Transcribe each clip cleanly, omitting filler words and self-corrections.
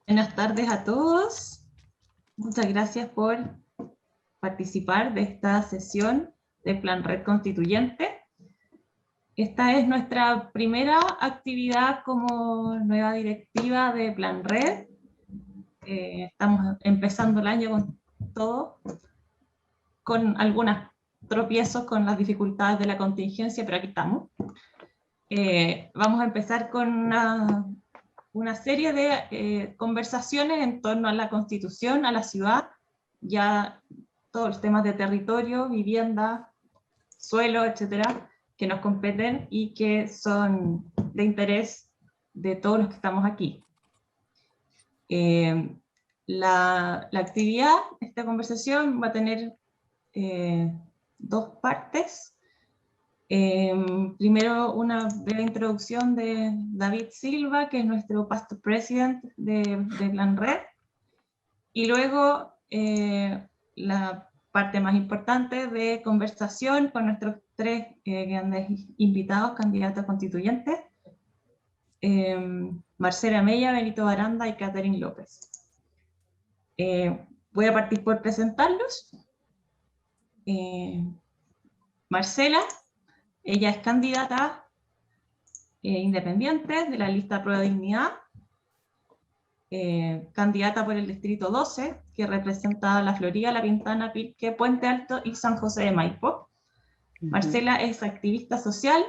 Buenas tardes a todos. Muchas gracias por participar de esta sesión de Plan Red Constituyente. Esta es nuestra primera actividad como nueva directiva de Plan Red. Estamos empezando el año con todo, con algunos tropiezos con las dificultades de la contingencia, pero aquí estamos. Vamos a empezar con una serie de conversaciones en torno a la Constitución, a la ciudad, ya todos los temas de territorio, vivienda, suelo, etcétera, que nos competen y que son de interés de todos los que estamos aquí. La actividad, esta conversación va a tener dos partes. Primero, una breve introducción de David Silva, que es nuestro past president de Plan Red, y luego la parte más importante de conversación con nuestros tres grandes invitados, candidatos constituyentes, Marcela Mella, Benito Baranda y Catherine López. Voy a partir por presentarlos. Marcela, ella es candidata independiente de la lista Prueba de Dignidad, candidata por el distrito 12, que representa La Florida, La Pintana, Pirque, Puente Alto y San José de Maipo. Marcela es activista social,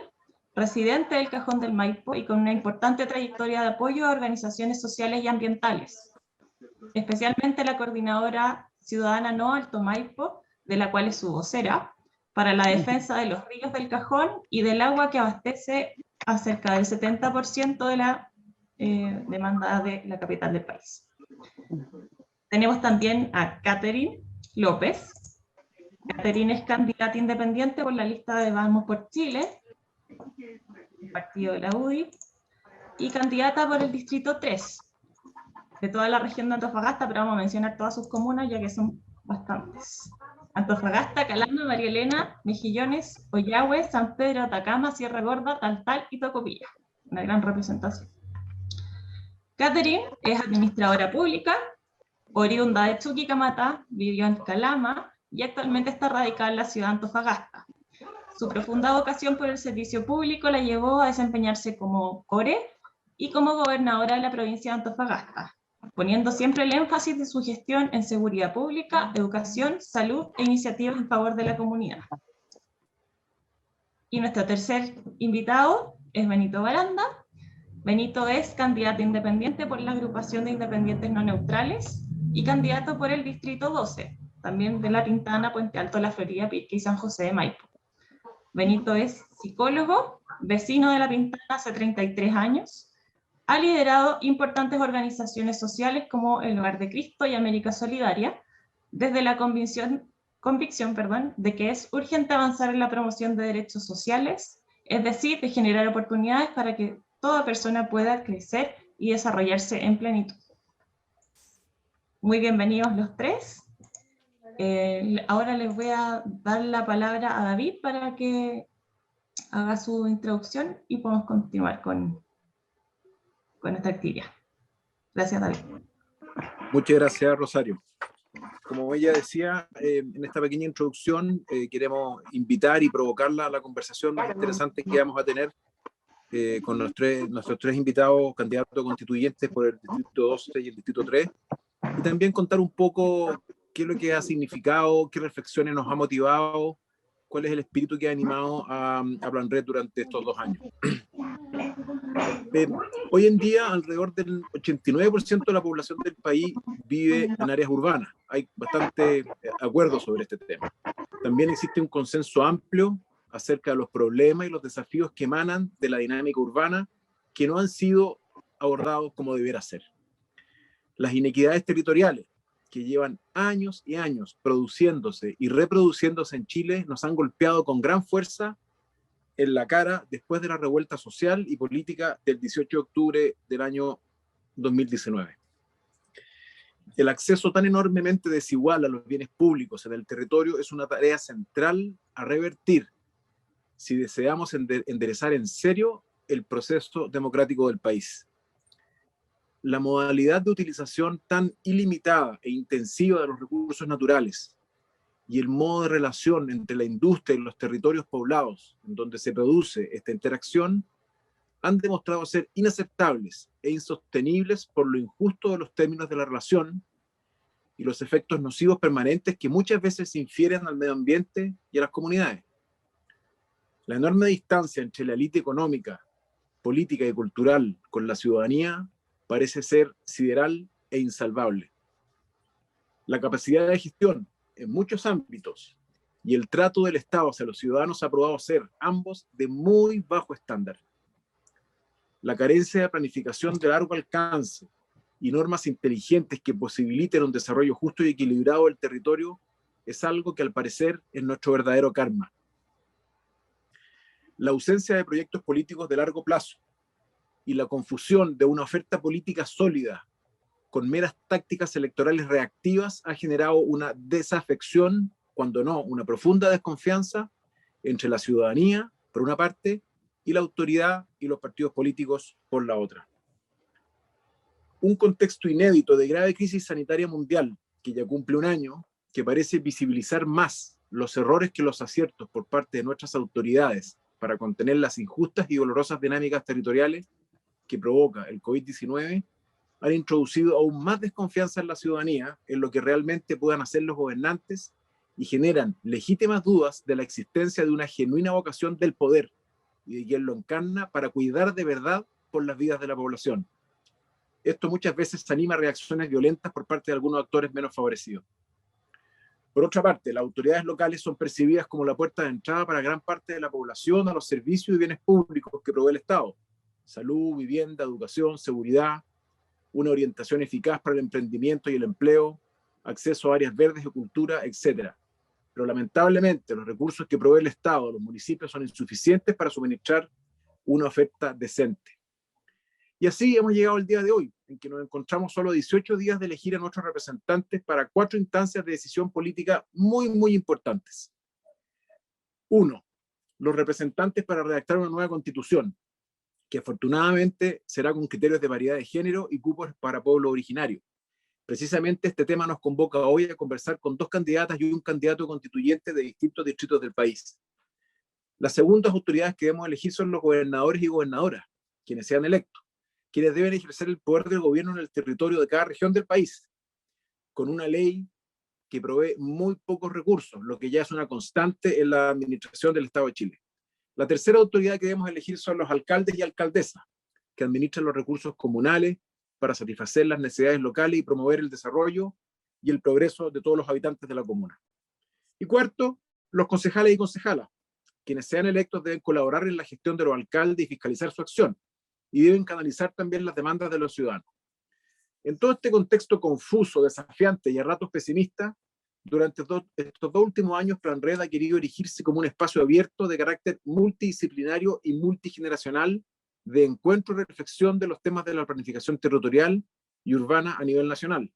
residente del Cajón del Maipo y con una importante trayectoria de apoyo a organizaciones sociales y ambientales, especialmente la coordinadora ciudadana No Alto Maipo, de la cual es su vocera, para la defensa de los ríos del Cajón y del agua que abastece a cerca del 70% de la demanda de la capital del país. Tenemos también a Catherine López. Catherine es candidata independiente por la lista de Vamos por Chile, el partido de la UDI, y candidata por el distrito 3, de toda la región de Antofagasta, pero vamos a mencionar todas sus comunas ya que son bastantes. Antofagasta, Calama, María Elena, Mejillones, Ollagüe, San Pedro, Atacama, Sierra Gorda, Taltal y Tocopilla. Una gran representación. Catherine es administradora pública, oriunda de Chuquicamata, vivió en Calama y actualmente está radicada en la ciudad de Antofagasta. Su profunda vocación por el servicio público la llevó a desempeñarse como core y como gobernadora de la provincia de Antofagasta, poniendo siempre el énfasis de su gestión en seguridad pública, educación, salud e iniciativas en favor de la comunidad. Y nuestro tercer invitado es Benito Baranda. Benito es candidato independiente por la agrupación de independientes no neutrales y candidato por el distrito 12, también de La Pintana, Puente Alto, La Florida, Pirque y San José de Maipo. Benito es psicólogo, vecino de La Pintana hace 33 años, ha liderado importantes organizaciones sociales como el Hogar de Cristo y América Solidaria, desde la convicción de que es urgente avanzar en la promoción de derechos sociales, es decir, de generar oportunidades para que toda persona pueda crecer y desarrollarse en plenitud. Muy bienvenidos los tres. Ahora les voy a dar la palabra a David para que haga su introducción y podemos continuar con esta actividad. Gracias, David. Muchas gracias, Rosario. Como ella decía, en esta pequeña introducción queremos invitar y provocarla a la conversación más interesante que vamos a tener con nuestros tres invitados, candidatos constituyentes por el Distrito 12 y el Distrito 3, y también contar un poco qué es lo que ha significado, qué reflexiones nos ha motivado, cuál es el espíritu que ha animado a Plan Red durante estos 2 años. Hoy en día, alrededor del 89% de la población del país vive en áreas urbanas. Hay bastante acuerdo sobre este tema. También existe un consenso amplio acerca de los problemas y los desafíos que emanan de la dinámica urbana que no han sido abordados como debiera ser. Las inequidades territoriales, que llevan años y años produciéndose y reproduciéndose en Chile, nos han golpeado con gran fuerza en la cara después de la revuelta social y política del 18 de octubre del año 2019. El acceso tan enormemente desigual a los bienes públicos en el territorio es una tarea central a revertir si deseamos enderezar en serio el proceso democrático del país. la modalidad de utilización tan ilimitada e intensiva de los recursos naturales y el modo de relación entre la industria y los territorios poblados en donde se produce esta interacción han demostrado ser inaceptables e insostenibles por lo injusto de los términos de la relación y los efectos nocivos permanentes que muchas veces se infieren al medio ambiente y a las comunidades. La enorme distancia entre la élite económica, política y cultural con la ciudadanía parece ser sideral e insalvable. La capacidad de gestión en muchos ámbitos y el trato del Estado hacia los ciudadanos ha probado ser ambos de muy bajo estándar. La carencia de planificación de largo alcance y normas inteligentes que posibiliten un desarrollo justo y equilibrado del territorio es algo que al parecer es nuestro verdadero karma. La ausencia de proyectos políticos de largo plazo y la confusión de una oferta política sólida con meras tácticas electorales reactivas ha generado una desafección, cuando no una profunda desconfianza, entre la ciudadanía, por una parte, y la autoridad y los partidos políticos, por la otra. Un contexto inédito de grave crisis sanitaria mundial, que ya cumple un año, que parece visibilizar más los errores que los aciertos por parte de nuestras autoridades para contener las injustas y dolorosas dinámicas territoriales que provoca el COVID-19, han introducido aún más desconfianza en la ciudadanía en lo que realmente puedan hacer los gobernantes y generan legítimas dudas de la existencia de una genuina vocación del poder y de quien lo encarna para cuidar de verdad por las vidas de la población. Esto muchas veces anima reacciones violentas por parte de algunos actores menos favorecidos. Por otra parte, las autoridades locales son percibidas como la puerta de entrada para gran parte de la población a los servicios y bienes públicos que provee el Estado: salud, vivienda, educación, seguridad, una orientación eficaz para el emprendimiento y el empleo, acceso a áreas verdes y cultura, etc. Pero lamentablemente los recursos que provee el Estado a los municipios son insuficientes para suministrar una oferta decente. Y así hemos llegado al día de hoy, en que nos encontramos solo 18 días de elegir a nuestros representantes para 4 instancias de decisión política muy importantes. 1. Los representantes para redactar una nueva constitución, que afortunadamente será con criterios de paridad de género y cupos para pueblo originario. Precisamente este tema nos convoca hoy a conversar con 2 candidatas y un candidato constituyente de distintos distritos del país. Las segundas autoridades que debemos elegir son los gobernadores y gobernadoras, quienes sean electos, quienes deben ejercer el poder del gobierno en el territorio de cada región del país, con una ley que provee muy pocos recursos, lo que ya es una constante en la administración del Estado de Chile. La tercera autoridad que debemos elegir son los alcaldes y alcaldesas, que administran los recursos comunales para satisfacer las necesidades locales y promover el desarrollo y el progreso de todos los habitantes de la comuna. Y cuarto, los concejales y concejalas, quienes sean electos deben colaborar en la gestión de los alcaldes y fiscalizar su acción, y deben canalizar también las demandas de los ciudadanos. En todo este contexto confuso, desafiante y a ratos pesimista, durante estos 2 últimos años, PlanRed ha querido erigirse como un espacio abierto de carácter multidisciplinario y multigeneracional de encuentro y reflexión de los temas de la planificación territorial y urbana a nivel nacional.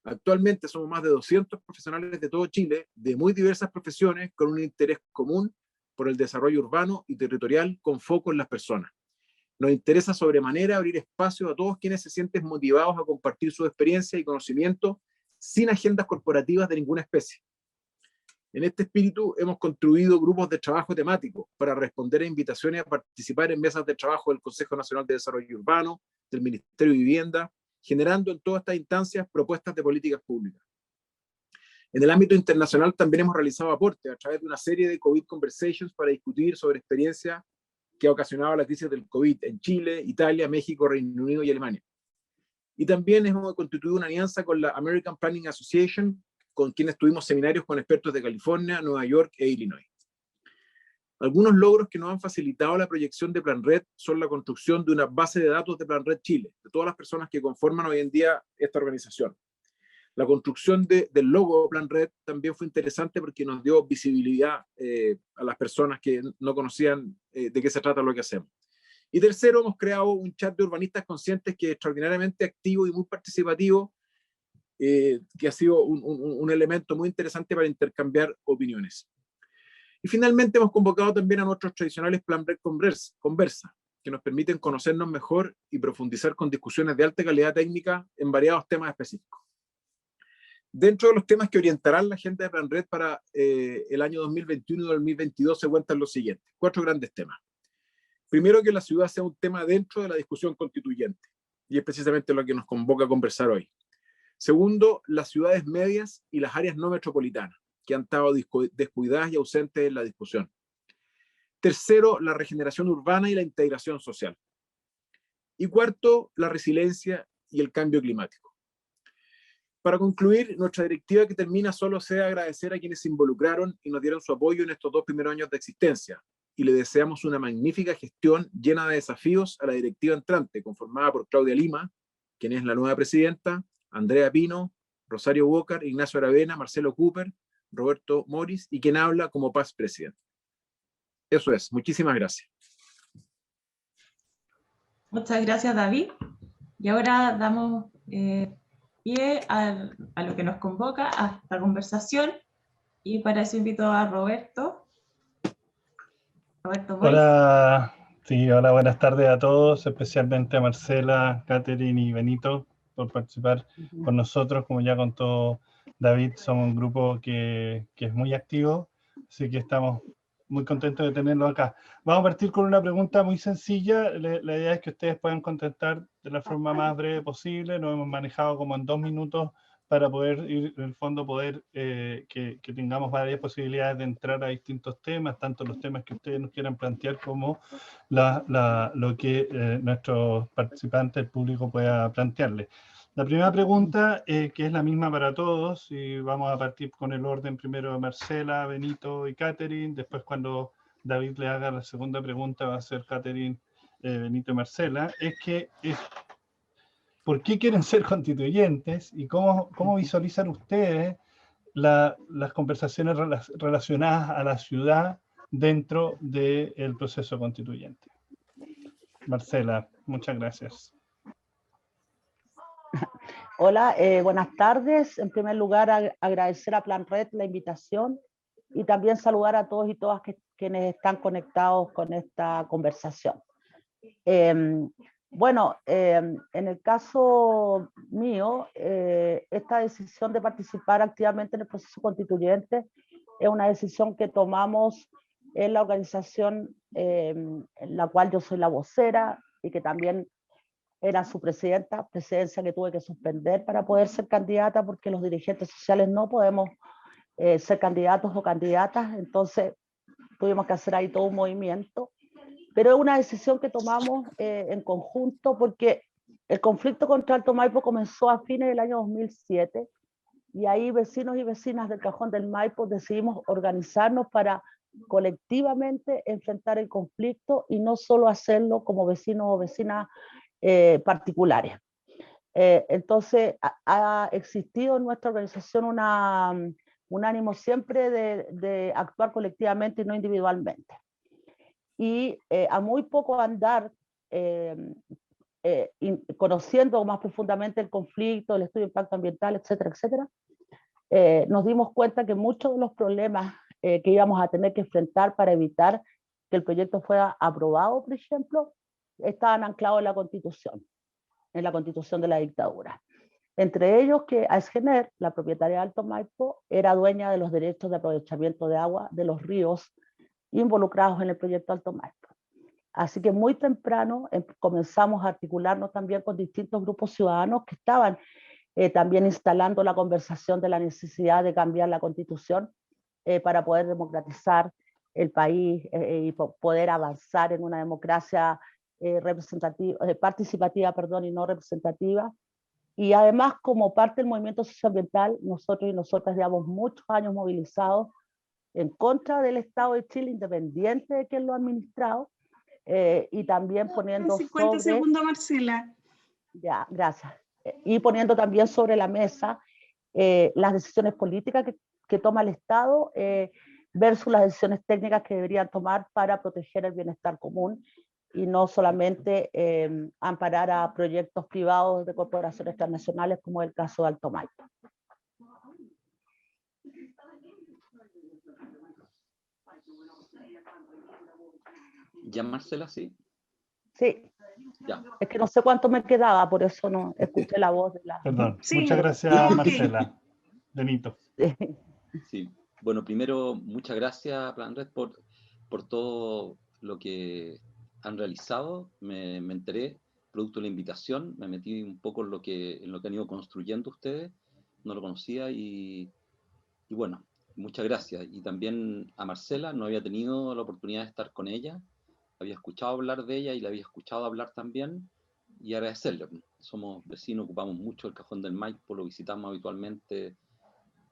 Actualmente somos más de 200 profesionales de todo Chile, de muy diversas profesiones, con un interés común por el desarrollo urbano y territorial con foco en las personas. Nos interesa sobremanera abrir espacio a todos quienes se sienten motivados a compartir su experiencia y conocimiento sin agendas corporativas de ninguna especie. En este espíritu hemos construido grupos de trabajo temáticos para responder a invitaciones a participar en mesas de trabajo del Consejo Nacional de Desarrollo Urbano, del Ministerio de Vivienda, generando en todas estas instancias propuestas de políticas públicas. En el ámbito internacional también hemos realizado aportes a través de una serie de COVID Conversations para discutir sobre experiencias que ha ocasionado la crisis del COVID en Chile, Italia, México, Reino Unido y Alemania. Y también hemos constituido una alianza con la American Planning Association, con quienes tuvimos seminarios con expertos de California, Nueva York e Illinois. Algunos logros que nos han facilitado la proyección de PlanRed son la construcción de una base de datos de PlanRed Chile, de todas las personas que conforman hoy en día esta organización. La construcción del logo PlanRed también fue interesante porque nos dio visibilidad a las personas que no conocían de qué se trata lo que hacemos. Y tercero, hemos creado un chat de urbanistas conscientes que es extraordinariamente activo y muy participativo, que ha sido un elemento muy interesante para intercambiar opiniones. Y finalmente hemos convocado también a nuestros tradicionales PlanRed Conversa, que nos permiten conocernos mejor y profundizar con discusiones de alta calidad técnica en variados temas específicos. Dentro de los temas que orientarán la agenda de PlanRed para el año 2021 y 2022 se cuentan los siguientes, 4 grandes temas. Primero, que la ciudad sea un tema dentro de la discusión constituyente, y es precisamente lo que nos convoca a conversar hoy. Segundo, las ciudades medias y las áreas no metropolitanas, que han estado descuidadas y ausentes en la discusión. Tercero, la regeneración urbana y la integración social. Y cuarto, la resiliencia y el cambio climático. Para concluir, nuestra directiva que termina solo sea agradecer a quienes se involucraron y nos dieron su apoyo en estos 2 primeros años de existencia, y le deseamos una magnífica gestión llena de desafíos a la directiva entrante, conformada por Claudia Lima, quien es la nueva presidenta, Andrea Pino, Rosario Walker, Ignacio Aravena, Marcelo Cooper, Roberto Moris y quien habla como Paz Presidente. Eso es, muchísimas gracias. Muchas gracias, David. Y ahora damos pie a lo que nos convoca, a esta conversación. Y para eso invito a Roberto Moris. Hola, sí, hola, buenas tardes a todos, especialmente a Marcela, Catherine y Benito por participar con nosotros. Como ya contó David, somos un grupo que es muy activo, así que estamos muy contentos de tenerlo acá. Vamos a partir con una pregunta muy sencilla. La idea es que ustedes puedan contestar de la forma más breve posible. Nos hemos manejado como en 2 minutos para poder ir, en el fondo, poder que tengamos varias posibilidades de entrar a distintos temas, tanto los temas que ustedes nos quieran plantear como lo que nuestros participantes, el público, pueda plantearles. La primera pregunta, que es la misma para todos, y vamos a partir con el orden primero de Marcela, Benito y Catherine. Después, cuando David le haga la segunda pregunta, va a ser Catherine, Benito y Marcela. ¿Por qué quieren ser constituyentes y cómo visualizan ustedes las conversaciones relacionadas a la ciudad dentro del proceso constituyente? Marcela, muchas gracias. Hola, buenas tardes. En primer lugar, agradecer a PlanRed la invitación y también saludar a todos y todas quienes están conectados con esta conversación. Bueno, en el caso mío, esta decisión de participar activamente en el proceso constituyente es una decisión que tomamos en la organización en la cual yo soy la vocera y que también era su presidencia que tuve que suspender para poder ser candidata, porque los dirigentes sociales no podemos ser candidatos o candidatas, entonces tuvimos que hacer ahí todo un movimiento. Pero es una decisión que tomamos en conjunto, porque el conflicto contra Alto Maipo comenzó a fines del año 2007, y ahí vecinos y vecinas del Cajón del Maipo decidimos organizarnos para colectivamente enfrentar el conflicto y no solo hacerlo como vecinos o vecinas particulares. Entonces ha existido en nuestra organización un ánimo siempre de actuar colectivamente y no individualmente. Y a muy poco andar conociendo más profundamente el conflicto, el estudio de impacto ambiental, etcétera, etcétera, nos dimos cuenta que muchos de los problemas que íbamos a tener que enfrentar para evitar que el proyecto fuera aprobado, por ejemplo, estaban anclados en la Constitución de la dictadura. Entre ellos que Aesgener, la propietaria de Alto Maipo, era dueña de los derechos de aprovechamiento de agua de los ríos involucrados en el proyecto Alto Maipo. Así que muy temprano comenzamos a articularnos también con distintos grupos ciudadanos que estaban también instalando la conversación de la necesidad de cambiar la Constitución para poder democratizar el país y poder avanzar en una democracia participativa, y no representativa. Y además, como parte del movimiento socioambiental, nosotros y nosotras llevamos muchos años movilizados en contra del Estado de Chile, independiente de quién lo ha administrado, y también poniendo 50 segundos, Marcela. Ya, gracias. Y poniendo también sobre la mesa las decisiones políticas que toma el Estado versus las decisiones técnicas que deberían tomar para proteger el bienestar común y no solamente amparar a proyectos privados de corporaciones transnacionales, como es el caso de Alto Maipo. Ya, Marcela, sí. Sí, Ya. es que no sé cuánto me quedaba, por eso no escuché la voz de la... Perdón. Sí. Muchas gracias, Ok. Marcela. Benito. Sí, bueno, primero, muchas gracias, Plan Red, por todo lo que han realizado. Me enteré, producto de la invitación, me metí un poco en lo que han ido construyendo ustedes, no lo conocía y bueno, muchas gracias. Y también a Marcela, no había tenido la oportunidad de estar con ella, había escuchado hablar de ella y la había escuchado hablar también, y agradecerle. Somos vecinos, ocupamos mucho el Cajón del Maipo, lo visitamos habitualmente,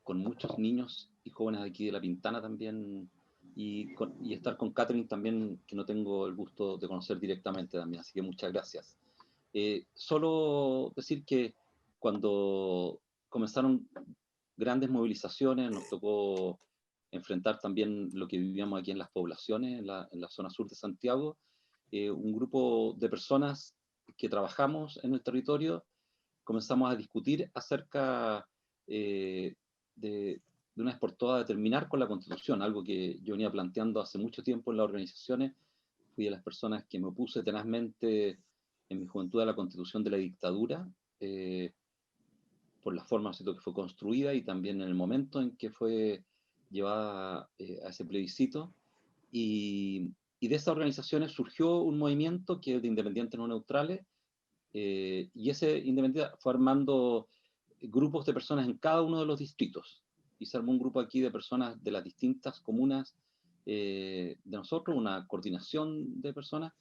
con muchos niños y jóvenes de aquí de La Pintana también, y estar con Catherine también, que no tengo el gusto de conocer directamente también, así que muchas gracias. Solo decir que cuando comenzaron grandes movilizaciones, nos tocó enfrentar también lo que vivíamos aquí en las poblaciones, en la zona sur de Santiago, un grupo de personas que trabajamos en el territorio, comenzamos a discutir acerca de una vez por todas de terminar con la Constitución, algo que yo venía planteando hace mucho tiempo en las organizaciones. Fui de las personas que me opuse tenazmente en mi juventud a la Constitución de la dictadura, por la forma que fue construida y también en el momento en que fue llevada a ese plebiscito. Y de esas organizaciones surgió un movimiento que es de independientes no neutrales, y ese independiente fue armando grupos de personas en cada uno de los distritos, y se armó un grupo aquí de personas de las distintas comunas de nosotros, una coordinación de personas,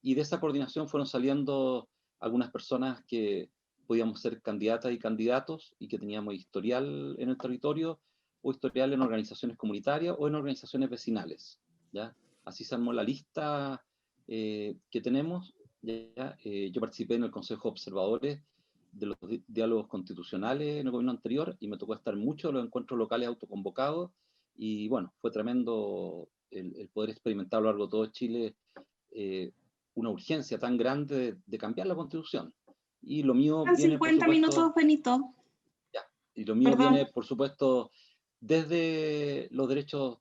y de esa coordinación fueron saliendo algunas personas que podíamos ser candidatas y candidatos, y que teníamos historial en el territorio, o historial en organizaciones comunitarias, o en organizaciones vecinales, ¿ya? Así se armó la lista que tenemos, ¿ya? Yo participé en el Consejo de Observadores de los diálogos constitucionales en el gobierno anterior, y me tocó estar mucho en los encuentros locales autoconvocados, y bueno, fue tremendo el poder experimentar a lo largo de todo Chile una urgencia tan grande de cambiar la Constitución. Y lo mío En viene, por 50 supuesto, minutos, Benito. ya, y lo mío Perdón. viene, por supuesto, desde los derechos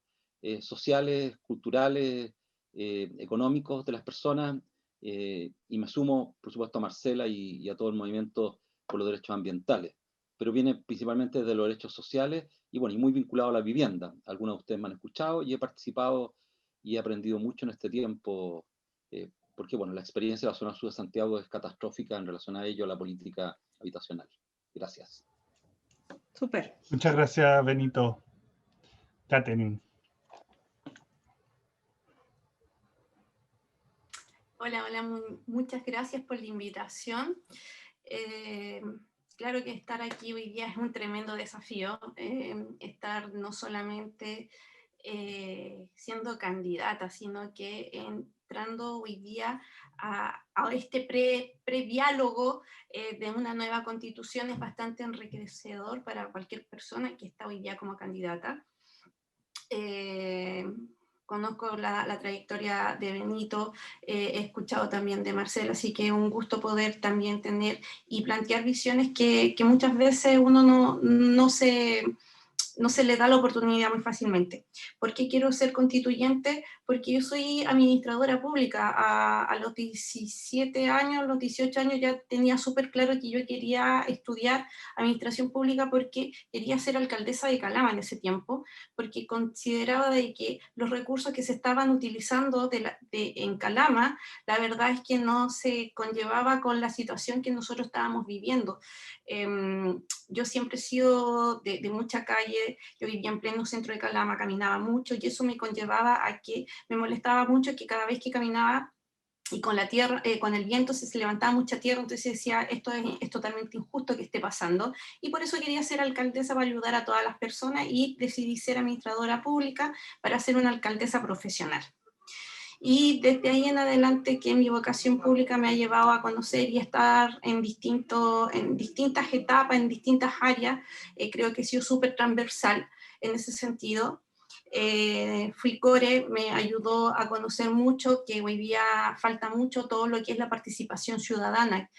sociales, culturales, económicos de las personas, y me sumo, por supuesto, a Marcela y a todo el movimiento por los derechos ambientales, pero viene principalmente de los derechos sociales, y bueno, y muy vinculado a la vivienda. Algunos de ustedes me han escuchado y he participado y he aprendido mucho en este tiempo, porque bueno, la experiencia de la zona sur de Santiago es catastrófica en relación a ello, a la política habitacional. Gracias. Súper. Muchas gracias, Benito. Catherine. Hola, hola, muchas gracias por la invitación. Claro que estar aquí hoy día es un tremendo desafío, estar no solamente siendo candidata, sino que entrando hoy día a este pre-diálogo de una nueva constitución es bastante enriquecedor para cualquier persona que está hoy día como candidata. Conozco la trayectoria de Benito, he escuchado también de Marcela, así que es un gusto poder también tener y plantear visiones que muchas veces uno no se le da la oportunidad muy fácilmente. ¿Por qué quiero ser constituyente? Porque yo soy administradora pública. A los 17 años, los 18 años ya tenía súper claro que yo quería estudiar administración pública porque quería ser alcaldesa de Calama en ese tiempo, porque consideraba de que los recursos que se estaban utilizando en Calama, la verdad es que no se conllevaba con la situación que nosotros estábamos viviendo. Yo siempre he sido de mucha calle, yo vivía en pleno centro de Calama, caminaba mucho, y eso me conllevaba a que me molestaba mucho que cada vez que caminaba y con la tierra, con el viento se levantaba mucha tierra, entonces decía, esto es totalmente injusto que esté pasando, y por eso quería ser alcaldesa para ayudar a todas las personas, y decidí ser administradora pública para ser una alcaldesa profesional. Y desde ahí en adelante que mi vocación pública me ha llevado a conocer y estar en distintas etapas, en distintas áreas. Creo que he sido súper transversal en ese sentido. Fui core, me ayudó a conocer mucho, que hoy día falta mucho todo lo que es la participación ciudadana.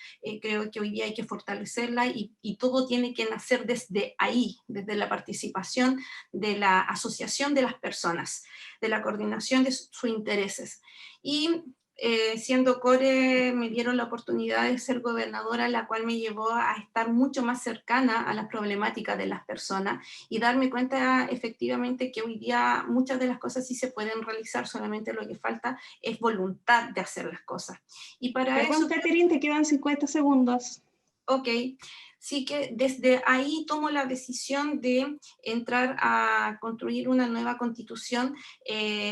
Creo que hoy día hay que fortalecerla, y todo tiene que nacer desde ahí, desde la participación de la asociación de las personas, de la coordinación de sus intereses. Y siendo core me dieron la oportunidad de ser gobernadora, la cual me llevó a estar mucho más cercana a las problemáticas de las personas y darme cuenta efectivamente que hoy día muchas de las cosas sí se pueden realizar, solamente lo que falta es voluntad de hacer las cosas. Y para Perdón, eso... Catherine, te quedan 50 segundos. Ok, sí que desde ahí tomo la decisión de entrar a construir una nueva constitución,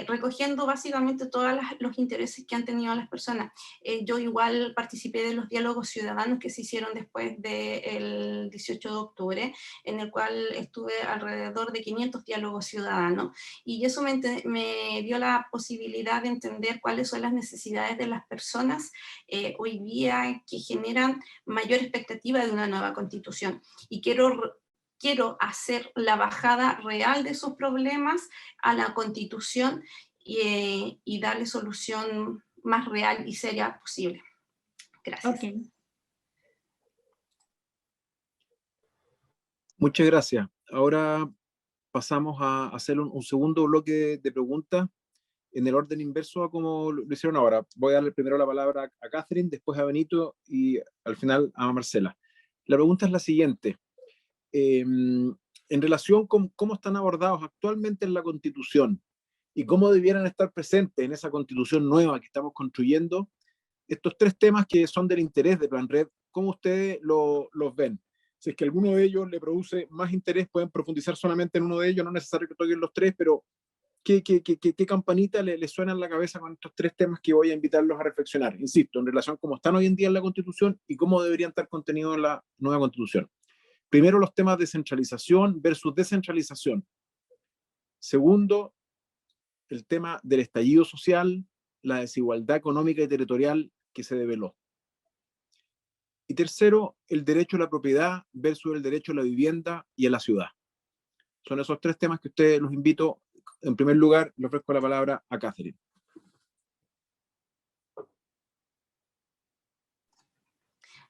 recogiendo básicamente todos los intereses que han tenido las personas. Yo igual participé de los diálogos ciudadanos que se hicieron después del 18 de octubre, en el cual estuve alrededor de 500 diálogos ciudadanos, y eso me dio la posibilidad de entender cuáles son las necesidades de las personas hoy día que generan mayor expectativa de una nueva constitución, y quiero hacer la bajada real de esos problemas a la constitución y darle solución más real y seria posible. Gracias. Okay. Muchas gracias. Ahora pasamos a hacer un segundo bloque de preguntas en el orden inverso a como lo hicieron ahora. Voy a darle primero la palabra a Catherine, después a Benito y al final a Marcela. La pregunta es la siguiente. En relación con cómo están abordados actualmente en la Constitución y cómo debieran estar presentes en esa Constitución nueva que estamos construyendo, estos tres temas que son del interés de Plan Red, ¿cómo ustedes los ven? Si es que alguno de ellos le produce más interés, pueden profundizar solamente en uno de ellos, no es necesario que toquen los tres, pero ¿qué campanita le suena en la cabeza con estos tres temas que voy a invitarlos a reflexionar? Insisto, en relación a cómo están hoy en día en la Constitución y cómo deberían estar contenidos en la nueva Constitución. Primero, los temas de centralización versus descentralización. Segundo, el tema del estallido social, la desigualdad económica y territorial que se develó. Y tercero, el derecho a la propiedad versus el derecho a la vivienda y a la ciudad. Son esos tres temas que ustedes los invito. En primer lugar, le ofrezco la palabra a Catherine.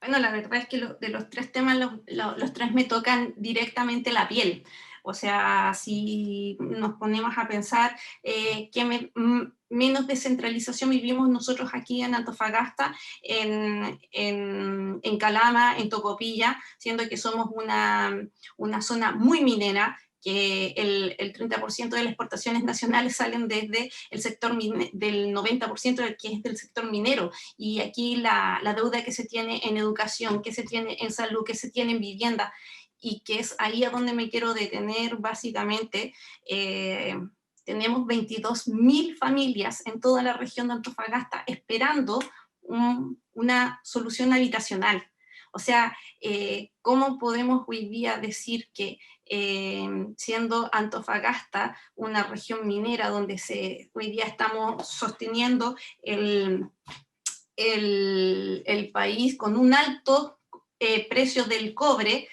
Bueno, la verdad es que de los tres temas, los tres me tocan directamente la piel. O sea, si nos ponemos a pensar menos descentralización vivimos nosotros aquí en Antofagasta, en Calama, en Tocopilla, siendo que somos una zona muy minera, que el 30% de las exportaciones nacionales salen desde el sector del 90% que es del sector minero, y aquí la deuda que se tiene en educación, que se tiene en salud, que se tiene en vivienda, y que es ahí a donde me quiero detener básicamente. Tenemos 22.000 familias en toda la región de Antofagasta esperando una solución habitacional. O sea, ¿cómo podemos hoy día decir que siendo Antofagasta una región minera donde hoy día estamos sosteniendo el país con un alto precio del cobre,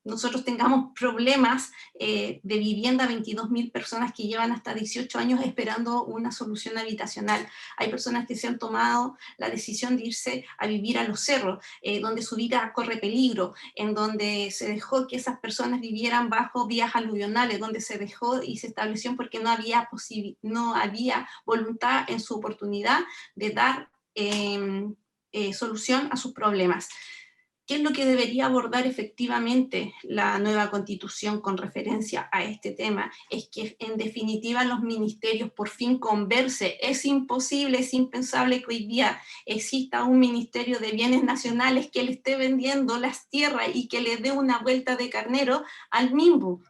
nosotros tengamos problemas de vivienda, 22.000 personas que llevan hasta 18 años esperando una solución habitacional? Hay personas que se han tomado la decisión de irse a vivir a los cerros, donde su vida corre peligro, en donde se dejó que esas personas vivieran bajo vías aluvionales, donde se dejó y se estableció porque no había voluntad en su oportunidad de dar solución a sus problemas. ¿Qué es lo que debería abordar efectivamente la nueva Constitución con referencia a este tema? Es que en definitiva los ministerios por fin conversen. Es imposible, es impensable que hoy día exista un ministerio de bienes nacionales que le esté vendiendo las tierras y que le dé una vuelta de carnero al MIMBU.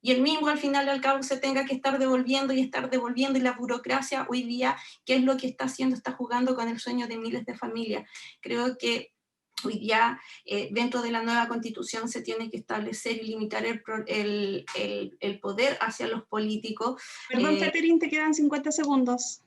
Y el MIMBU al final al cabo se tenga que estar devolviendo, y la burocracia hoy día, ¿qué es lo que está haciendo? Está jugando con el sueño de miles de familias. Creo que hoy día, dentro de la nueva Constitución, se tiene que establecer y limitar el poder hacia los políticos. Perdón, Catherine, te quedan 50 segundos.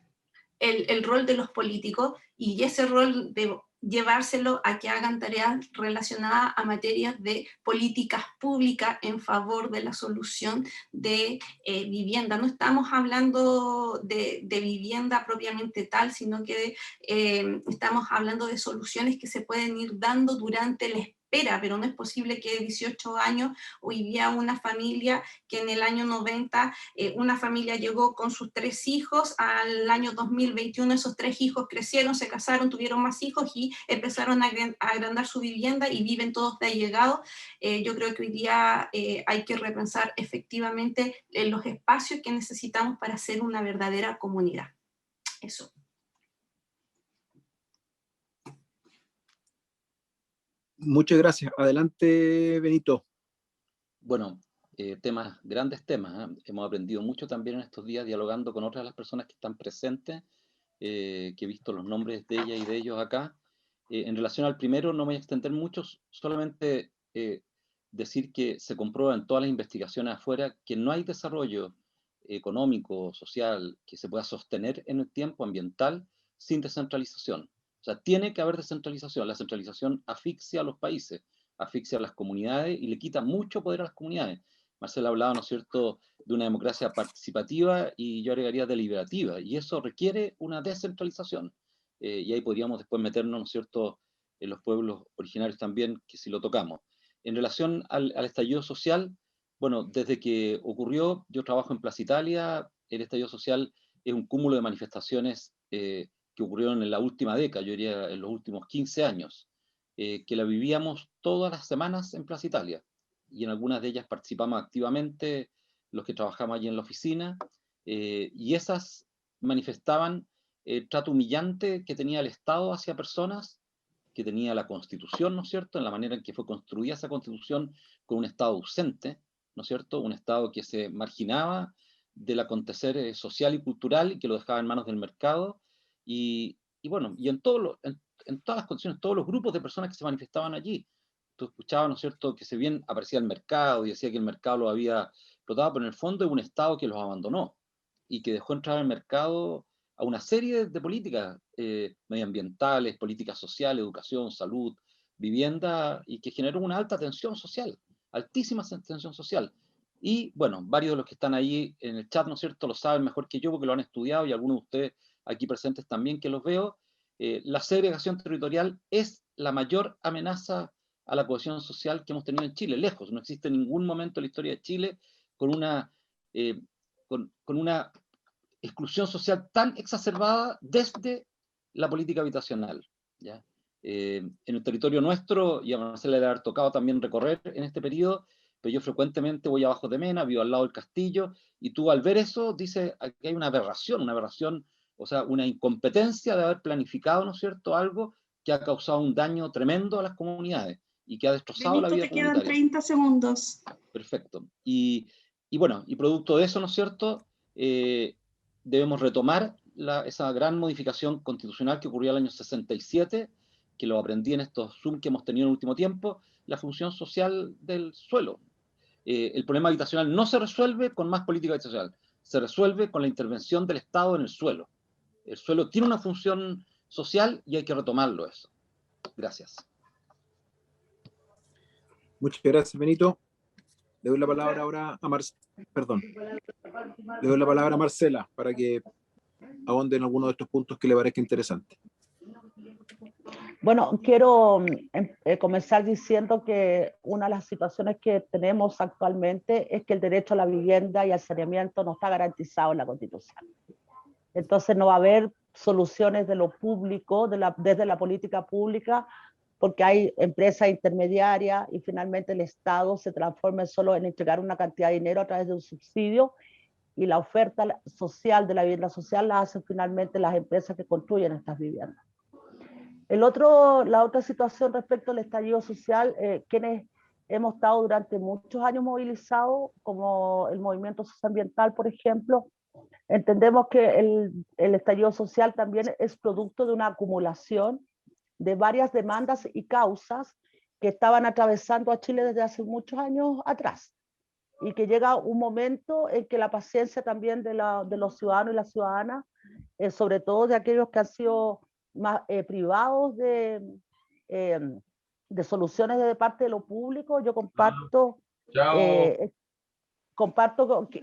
El rol de los políticos, y ese rol de llevárselo a que hagan tareas relacionadas a materias de políticas públicas en favor de la solución de vivienda. No estamos hablando de vivienda propiamente tal, sino que estamos hablando de soluciones que se pueden ir dando durante la espera espera, pero no es posible que 18 años, hoy día una familia que en el año 90, una familia llegó con sus 3 hijos, al año 2021 esos 3 hijos crecieron, se casaron, tuvieron más hijos y empezaron a agrandar su vivienda y viven todos de allegados. Yo creo que hoy día hay que repensar efectivamente los espacios que necesitamos para ser una verdadera comunidad. Eso. Muchas gracias. Adelante, Benito. Bueno, grandes temas, ¿eh? Hemos aprendido mucho también en estos días dialogando con otras de las personas que están presentes, que he visto los nombres de ella y de ellos acá. En relación al primero, no me voy a extender mucho, solamente decir que se comprueba en todas las investigaciones afuera que no hay desarrollo económico, social, que se pueda sostener en el tiempo ambiental sin descentralización. O sea, tiene que haber descentralización. La centralización asfixia a los países, asfixia a las comunidades y le quita mucho poder a las comunidades. Marcela hablaba, ¿no es cierto?, de una democracia participativa y yo agregaría deliberativa, y eso requiere una descentralización. Y ahí podríamos después meternos, ¿no es cierto?, en los pueblos originarios también, que si lo tocamos. En relación al estallido social, bueno, desde que ocurrió, yo trabajo en Plaza Italia, el estallido social es un cúmulo de manifestaciones que ocurrieron en la última década, yo diría en los últimos 15 años, que la vivíamos todas las semanas en Plaza Italia, y en algunas de ellas participamos activamente los que trabajamos allí en la oficina, y esas manifestaban el trato humillante que tenía el Estado hacia personas, que tenía la Constitución, ¿no es cierto?, en la manera en que fue construida esa Constitución con un Estado ausente, ¿no es cierto?, un Estado que se marginaba del acontecer social y cultural y que lo dejaba en manos del mercado, y bueno, y en todas las condiciones, todos los grupos de personas que se manifestaban allí. Tú escuchabas, ¿no es cierto?, que si bien aparecía el mercado y decía que el mercado lo había explotado, pero en el fondo es un Estado que los abandonó y que dejó entrar al mercado a una serie de políticas medioambientales, políticas sociales, educación, salud, vivienda, y que generó una alta tensión social, altísima tensión social. Y bueno, varios de los que están ahí en el chat, ¿no es cierto?, lo saben mejor que yo porque lo han estudiado, y algunos de ustedes aquí presentes también que los veo. La segregación territorial es la mayor amenaza a la cohesión social que hemos tenido en Chile, lejos. No existe ningún momento en la historia de Chile con una exclusión social tan exacerbada desde la política habitacional, ¿ya? En el territorio nuestro, y a Marcela le ha tocado también recorrer en este periodo, pero yo frecuentemente voy abajo de Mena, vivo al lado del castillo, y tú al ver eso dices que hay una aberración, o sea, una incompetencia de haber planificado, ¿no es cierto?, algo que ha causado un daño tremendo a las comunidades y que ha destrozado Benito, la vida te quedan comunitaria. 30 segundos. Perfecto. Y bueno, y producto de eso, ¿no es cierto?, debemos retomar esa gran modificación constitucional que ocurrió el año 67, que lo aprendí en estos Zoom que hemos tenido en el último tiempo, la función social del suelo. El problema habitacional no se resuelve con más política habitacional, se resuelve con la intervención del Estado en el suelo. El suelo tiene una función social y hay que retomarlo eso. Gracias. Muchas gracias, Benito. Le doy la palabra ahora a Le doy la palabra a Marcela para que ahonde en alguno de estos puntos que le parezca interesante. Bueno, quiero comenzar diciendo que una de las situaciones que tenemos actualmente es que el derecho a la vivienda y al saneamiento no está garantizado en la Constitución. Entonces no va a haber soluciones de lo público, desde la política pública, porque hay empresas intermediarias y finalmente el Estado se transforma solo en entregar una cantidad de dinero a través de un subsidio, y la oferta social de la vivienda social la hacen finalmente las empresas que construyen estas viviendas. La otra situación respecto al estallido social, quienes hemos estado durante muchos años movilizados, como el movimiento socioambiental, por ejemplo, entendemos que el estallido social también es producto de una acumulación de varias demandas y causas que estaban atravesando a Chile desde hace muchos años atrás, y que llega un momento en que la paciencia también de los ciudadanos y las ciudadanas, sobre todo de aquellos que han sido más privados de soluciones de parte de lo público, yo comparto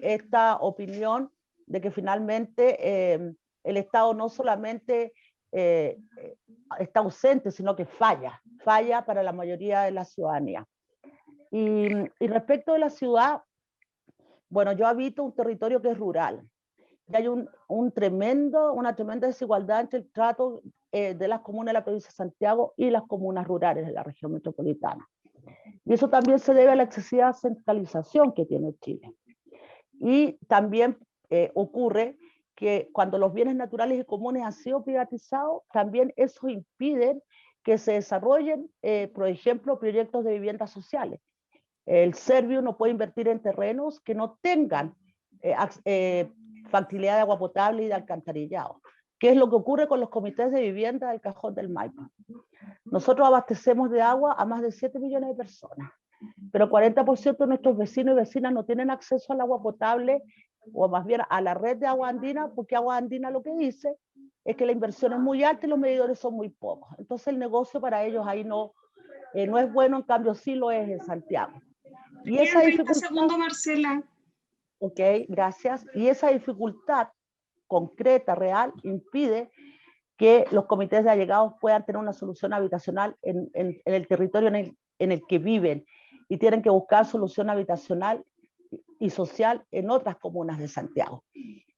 esta opinión de que finalmente el Estado no solamente está ausente, sino que falla falla para la mayoría de la ciudadanía. Y respecto de la ciudad, bueno, yo habito un territorio que es rural. Y hay una tremenda desigualdad entre el trato de las comunas de la provincia de Santiago y las comunas rurales de la región metropolitana. Y eso también se debe a la excesiva centralización que tiene Chile. Y también ocurre que cuando los bienes naturales y comunes han sido privatizados, también eso impide que se desarrollen, por ejemplo, proyectos de viviendas sociales. El Servio no puede invertir en terrenos que no tengan facilidad de agua potable y de alcantarillado, que es lo que ocurre con los comités de vivienda del Cajón del Maipo. Nosotros abastecemos de agua a más de 7 millones de personas, pero 40% de nuestros vecinos y vecinas no tienen acceso al agua potable, o más bien a la red de agua andina, porque agua andina lo que dice es que la inversión es muy alta y los medidores son muy pocos. Entonces el negocio para ellos ahí no es bueno, en cambio sí lo es en Santiago. Y esa 30 segundos, Marcela. Ok, gracias. Y esa dificultad concreta, real, impide que los comités de allegados puedan tener una solución habitacional en el territorio en el que viven, y tienen que buscar solución habitacional y social en otras comunas de Santiago.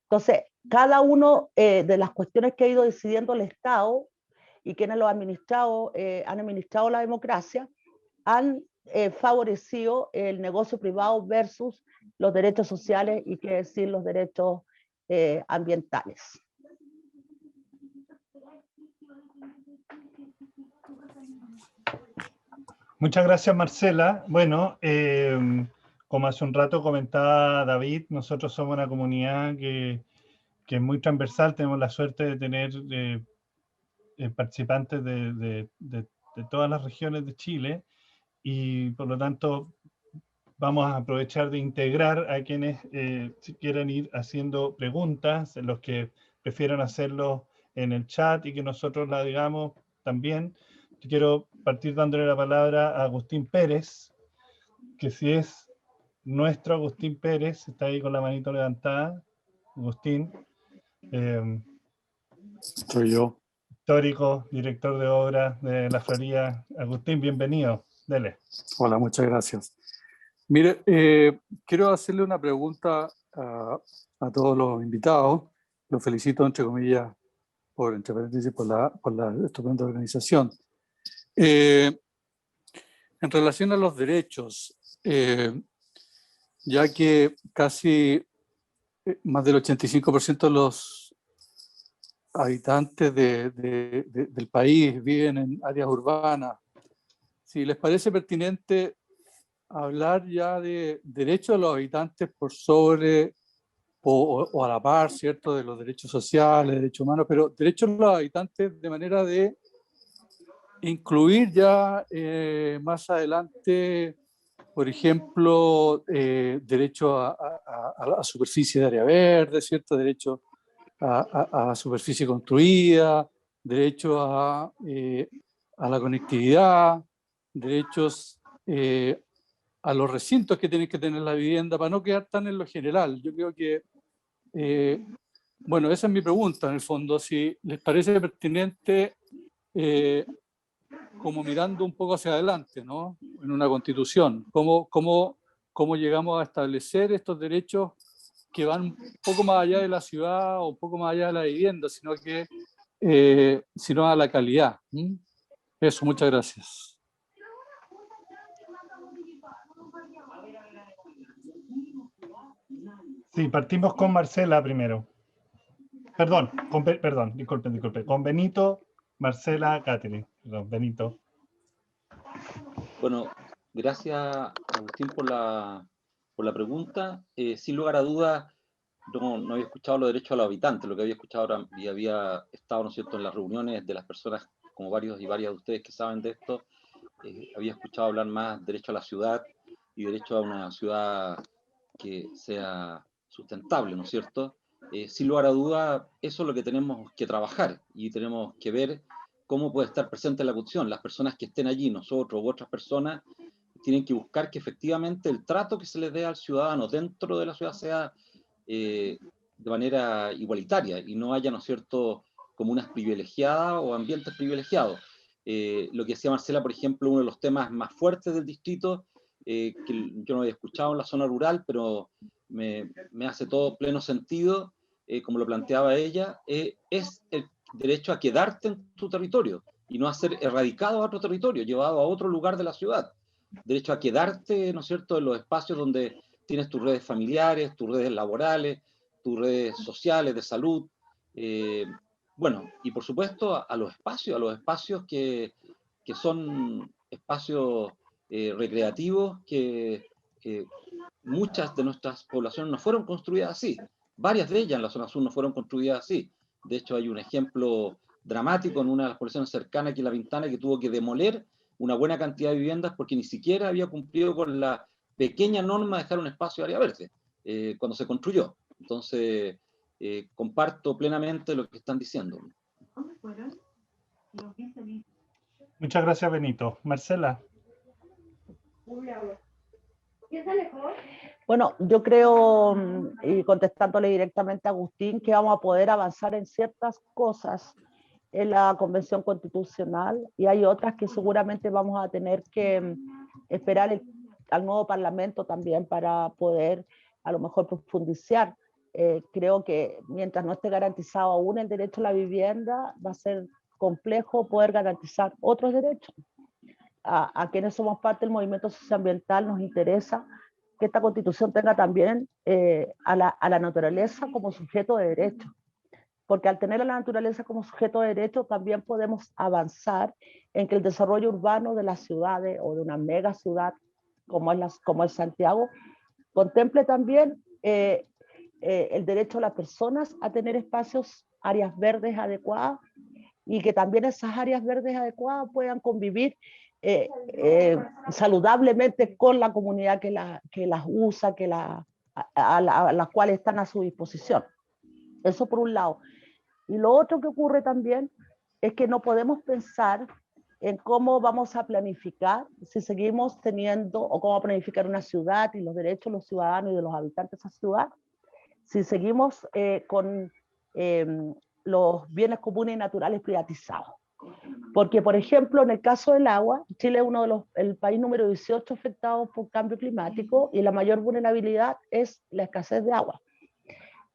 Entonces, cada uno de las cuestiones que ha ido decidiendo el Estado y quienes lo han administrado la democracia, han favorecido el negocio privado versus los derechos sociales y qué decir los derechos ambientales. Muchas gracias, Marcela. Bueno, como hace un rato comentaba David, nosotros somos una comunidad que es muy transversal. Tenemos la suerte de tener participantes de todas las regiones de Chile, y por lo tanto vamos a aprovechar de integrar a quienes quieran ir haciendo preguntas, los que prefieran hacerlo en el chat y que nosotros la digamos también. Quiero partir dándole la palabra a Agustín Pérez, que si es nuestro Agustín Pérez, está ahí con la manito levantada. Agustín. Soy yo. Histórico, director de obras de la Florida. Agustín, bienvenido. Dele. Hola, muchas gracias. Mire, quiero hacerle una pregunta a todos los invitados. Los felicito, entre comillas, entre paréntesis, por la estupenda organización. En relación a los derechos, ya que casi más del 85% de los habitantes del país viven en áreas urbanas, si les parece pertinente hablar ya de derechos de los habitantes por sobre o a la par, ¿cierto?, de los derechos sociales, derechos humanos, pero derechos de los habitantes de manera de incluir ya más adelante, por ejemplo, derecho a superficie de área verde, ¿cierto?, derecho a superficie construida, derecho a la conectividad, derechos a los recintos que tiene que tener la vivienda, para no quedar tan en lo general. Yo creo que, bueno, esa es mi pregunta, en el fondo, si les parece pertinente, como mirando un poco hacia adelante, ¿no?, en una constitución, cómo llegamos a establecer estos derechos que van un poco más allá de la ciudad o un poco más allá de la vivienda, sino a la calidad. Eso, muchas gracias. Sí, partimos con Marcela primero. Perdón, disculpen. Con Benito, Marcela, Catherine. Perdón, Benito. Bueno, gracias, Agustín, por la pregunta. Sin lugar a dudas, no había escuchado los derechos a los habitantes. Lo que había escuchado ahora, y había estado, ¿no es cierto?, en las reuniones de las personas, como varios y varias de ustedes que saben de esto, había escuchado hablar más derecho a la ciudad y derecho a una ciudad que sea sustentable, ¿no es cierto? Sin lugar a duda, eso es lo que tenemos que trabajar y tenemos que ver cómo puede estar presente la cuestión. Las personas que estén allí, nosotros u otras personas, tienen que buscar que efectivamente el trato que se les dé al ciudadano dentro de la ciudad sea de manera igualitaria y no haya, ¿no es cierto?, comunas privilegiadas o ambientes privilegiados. Lo que decía Marcela, por ejemplo, uno de los temas más fuertes del distrito, que yo no había escuchado en la zona rural, pero me hace todo pleno sentido, como lo planteaba ella, es el derecho a quedarte en tu territorio y no a ser erradicado a otro territorio, llevado a otro lugar de la ciudad. Derecho a quedarte, ¿no es cierto?, en los espacios donde tienes tus redes familiares, tus redes laborales, tus redes sociales, de salud. Bueno, y por supuesto a los espacios que son espacios recreativos que muchas de nuestras poblaciones no fueron construidas así. Varias de ellas en la zona sur no fueron construidas así. De hecho, hay un ejemplo dramático en una de las poblaciones cercanas aquí en La Pintana, que tuvo que demoler una buena cantidad de viviendas porque ni siquiera había cumplido con la pequeña norma de dejar un espacio de área verde cuando se construyó. Entonces, comparto plenamente lo que están diciendo. Muchas gracias, Benito. Marcela. Bueno, yo creo, y contestándole directamente a Agustín, que vamos a poder avanzar en ciertas cosas en la Convención Constitucional y hay otras que seguramente vamos a tener que esperar al nuevo Parlamento también para poder a lo mejor profundizar. Creo que mientras no esté garantizado aún el derecho a la vivienda, va a ser complejo poder garantizar otros derechos. A quienes somos parte del movimiento socioambiental nos interesa que esta Constitución tenga también a la naturaleza como sujeto de derecho, porque al tener a la naturaleza como sujeto de derecho también podemos avanzar en que el desarrollo urbano de las ciudades o de una mega ciudad como es Santiago contemple también el derecho de las personas a tener espacios, áreas verdes adecuadas, y que también esas áreas verdes adecuadas puedan convivir saludablemente con la comunidad que las usa, a las cuales están a su disposición. Eso por un lado. Y lo otro que ocurre también es que no podemos pensar en cómo vamos a planificar, si seguimos teniendo, o cómo planificar una ciudad y los derechos de los ciudadanos y de los habitantes de esa ciudad, si seguimos con los bienes comunes y naturales privatizados. Porque, por ejemplo, en el caso del agua, Chile es el país número 18 afectado por cambio climático y la mayor vulnerabilidad es la escasez de agua.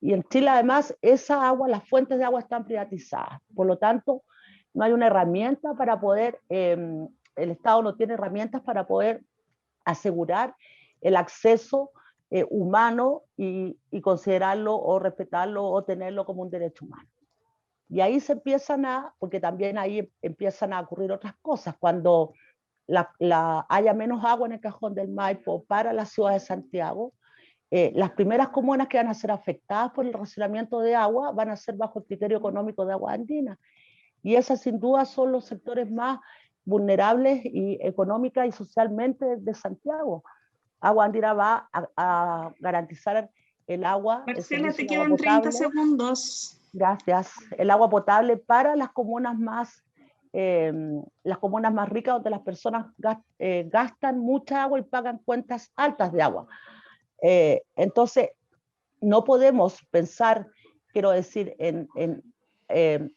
Y en Chile, además, esa agua, las fuentes de agua están privatizadas. Por lo tanto, no hay una herramienta para poder, el Estado no tiene herramientas para poder asegurar el acceso humano y considerarlo o respetarlo o tenerlo como un derecho humano. Y ahí porque también ahí empiezan a ocurrir otras cosas. Cuando haya menos agua en el cajón del Maipo para la ciudad de Santiago, las primeras comunas que van a ser afectadas por el racionamiento de agua van a ser bajo el criterio económico de Agua Andina. Y esas sin duda son los sectores más vulnerables y económica y socialmente de Santiago. Agua Andina va a garantizar el agua. Marcela, te quedan 30 segundos. Gracias. El agua potable para las comunas más ricas, donde las personas gastan mucha agua y pagan cuentas altas de agua. Entonces, no podemos pensar, quiero decir, en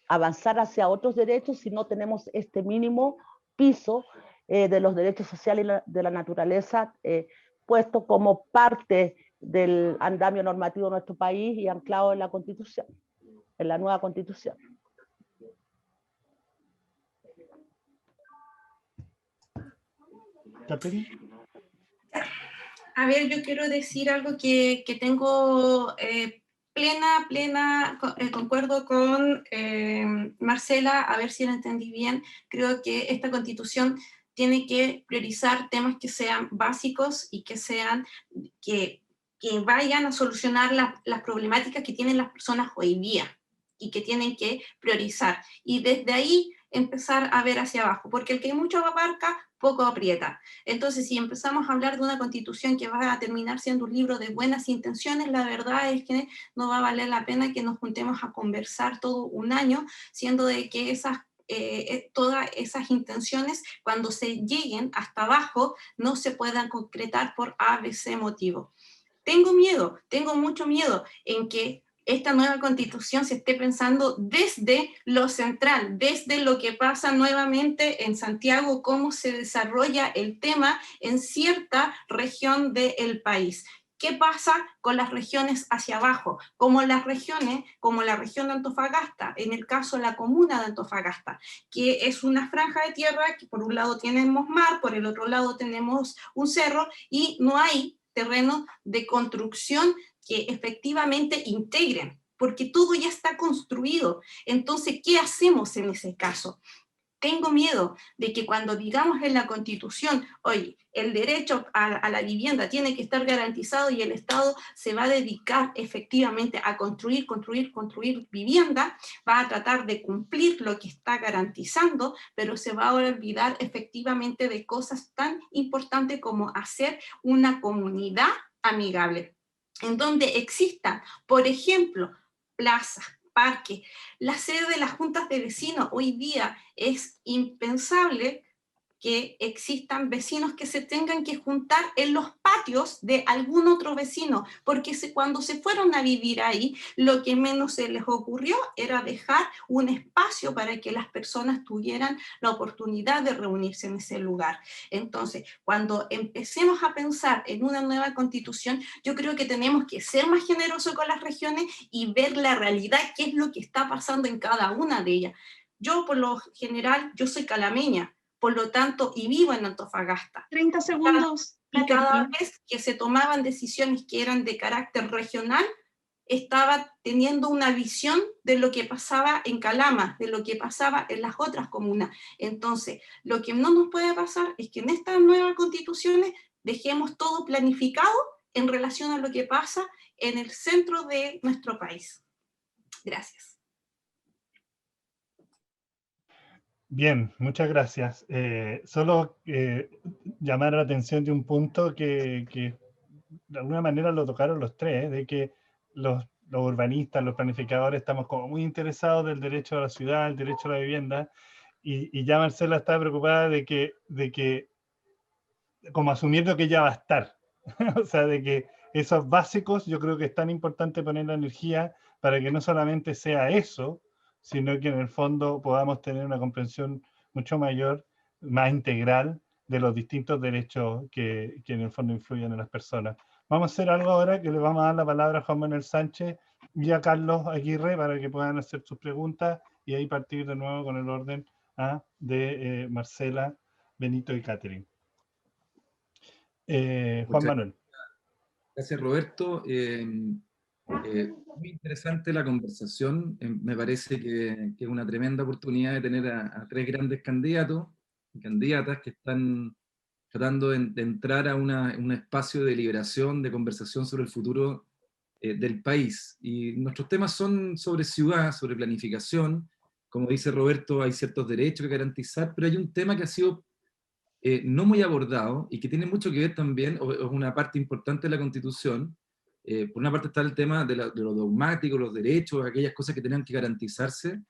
avanzar hacia otros derechos si no tenemos este mínimo piso de los derechos sociales y de la naturaleza puesto como parte del andamio normativo de nuestro país y anclado en la Constitución, en la nueva Constitución. A ver, yo quiero decir algo que tengo concuerdo con Marcela, a ver si lo entendí bien. Creo que esta Constitución tiene que priorizar temas que sean básicos y que vayan a solucionar las problemáticas que tienen las personas hoy día y que tienen que priorizar. Y desde ahí empezar a ver hacia abajo, porque el que mucho abarca, poco aprieta. Entonces, si empezamos a hablar de una Constitución que va a terminar siendo un libro de buenas intenciones, la verdad es que no va a valer la pena que nos juntemos a conversar todo un año, siendo de que todas esas intenciones, cuando se lleguen hasta abajo, no se puedan concretar por ABC motivo. Tengo mucho miedo en que esta nueva constitución se esté pensando desde lo central, desde lo que pasa nuevamente en Santiago, cómo se desarrolla el tema en cierta región del país. ¿Qué pasa con las regiones hacia abajo? Como las regiones, como la región de Antofagasta, en el caso de la comuna de Antofagasta, que es una franja de tierra que por un lado tenemos mar, por el otro lado tenemos un cerro y no hay terreno de construcción que efectivamente integren, porque todo ya está construido. Entonces, ¿qué hacemos en ese caso? Tengo miedo de que cuando digamos en la Constitución, oye, el derecho a la vivienda tiene que estar garantizado y el Estado se va a dedicar efectivamente a construir vivienda, va a tratar de cumplir lo que está garantizando, pero se va a olvidar efectivamente de cosas tan importantes como hacer una comunidad amigable, en donde exista, por ejemplo, plazas, parques. La sede de las juntas de vecinos hoy día es impensable que existan vecinos que se tengan que juntar en los patios de algún otro vecino, porque cuando se fueron a vivir ahí, lo que menos se les ocurrió era dejar un espacio para que las personas tuvieran la oportunidad de reunirse en ese lugar. Entonces, cuando empecemos a pensar en una nueva constitución, yo creo que tenemos que ser más generosos con las regiones y ver la realidad, qué es lo que está pasando en cada una de ellas. Yo, por lo general, yo soy calameña, por lo tanto, y vivo en Antofagasta. 30 segundos. Y cada vez que se tomaban decisiones que eran de carácter regional, estaba teniendo una visión de lo que pasaba en Calama, de lo que pasaba en las otras comunas. Entonces, lo que no nos puede pasar es que en estas nuevas constituciones dejemos todo planificado en relación a lo que pasa en el centro de nuestro país. Gracias. Bien, muchas gracias. Solo llamar la atención de un punto que de alguna manera lo tocaron los tres, de que los urbanistas, los planificadores estamos como muy interesados del derecho a la ciudad, el derecho a la vivienda, y ya Marcela está preocupada de que como asumiendo que ya va a estar. O sea, de que esos básicos yo creo que es tan importante poner la energía para que no solamente sea eso, sino que en el fondo podamos tener una comprensión mucho mayor, más integral de los distintos derechos que en el fondo influyen en las personas. Vamos a hacer algo ahora que le vamos a dar la palabra a Juan Manuel Sánchez y a Carlos Aguirre para que puedan hacer sus preguntas y ahí partir de nuevo con el orden de Marcela, Benito y Catherine. Juan Manuel. Gracias, Roberto. Muy interesante la conversación. Me parece que es una tremenda oportunidad de tener a tres grandes candidatos y candidatas que están tratando de entrar a un espacio de liberación, de conversación sobre el futuro del país. Y nuestros temas son sobre ciudad, sobre planificación. Como dice Roberto, hay ciertos derechos que garantizar, pero hay un tema que ha sido no muy abordado y que tiene mucho que ver también, o es una parte importante de la Constitución. Por una parte está el tema de lo dogmático, los derechos, aquellas cosas que tenían que garantizarse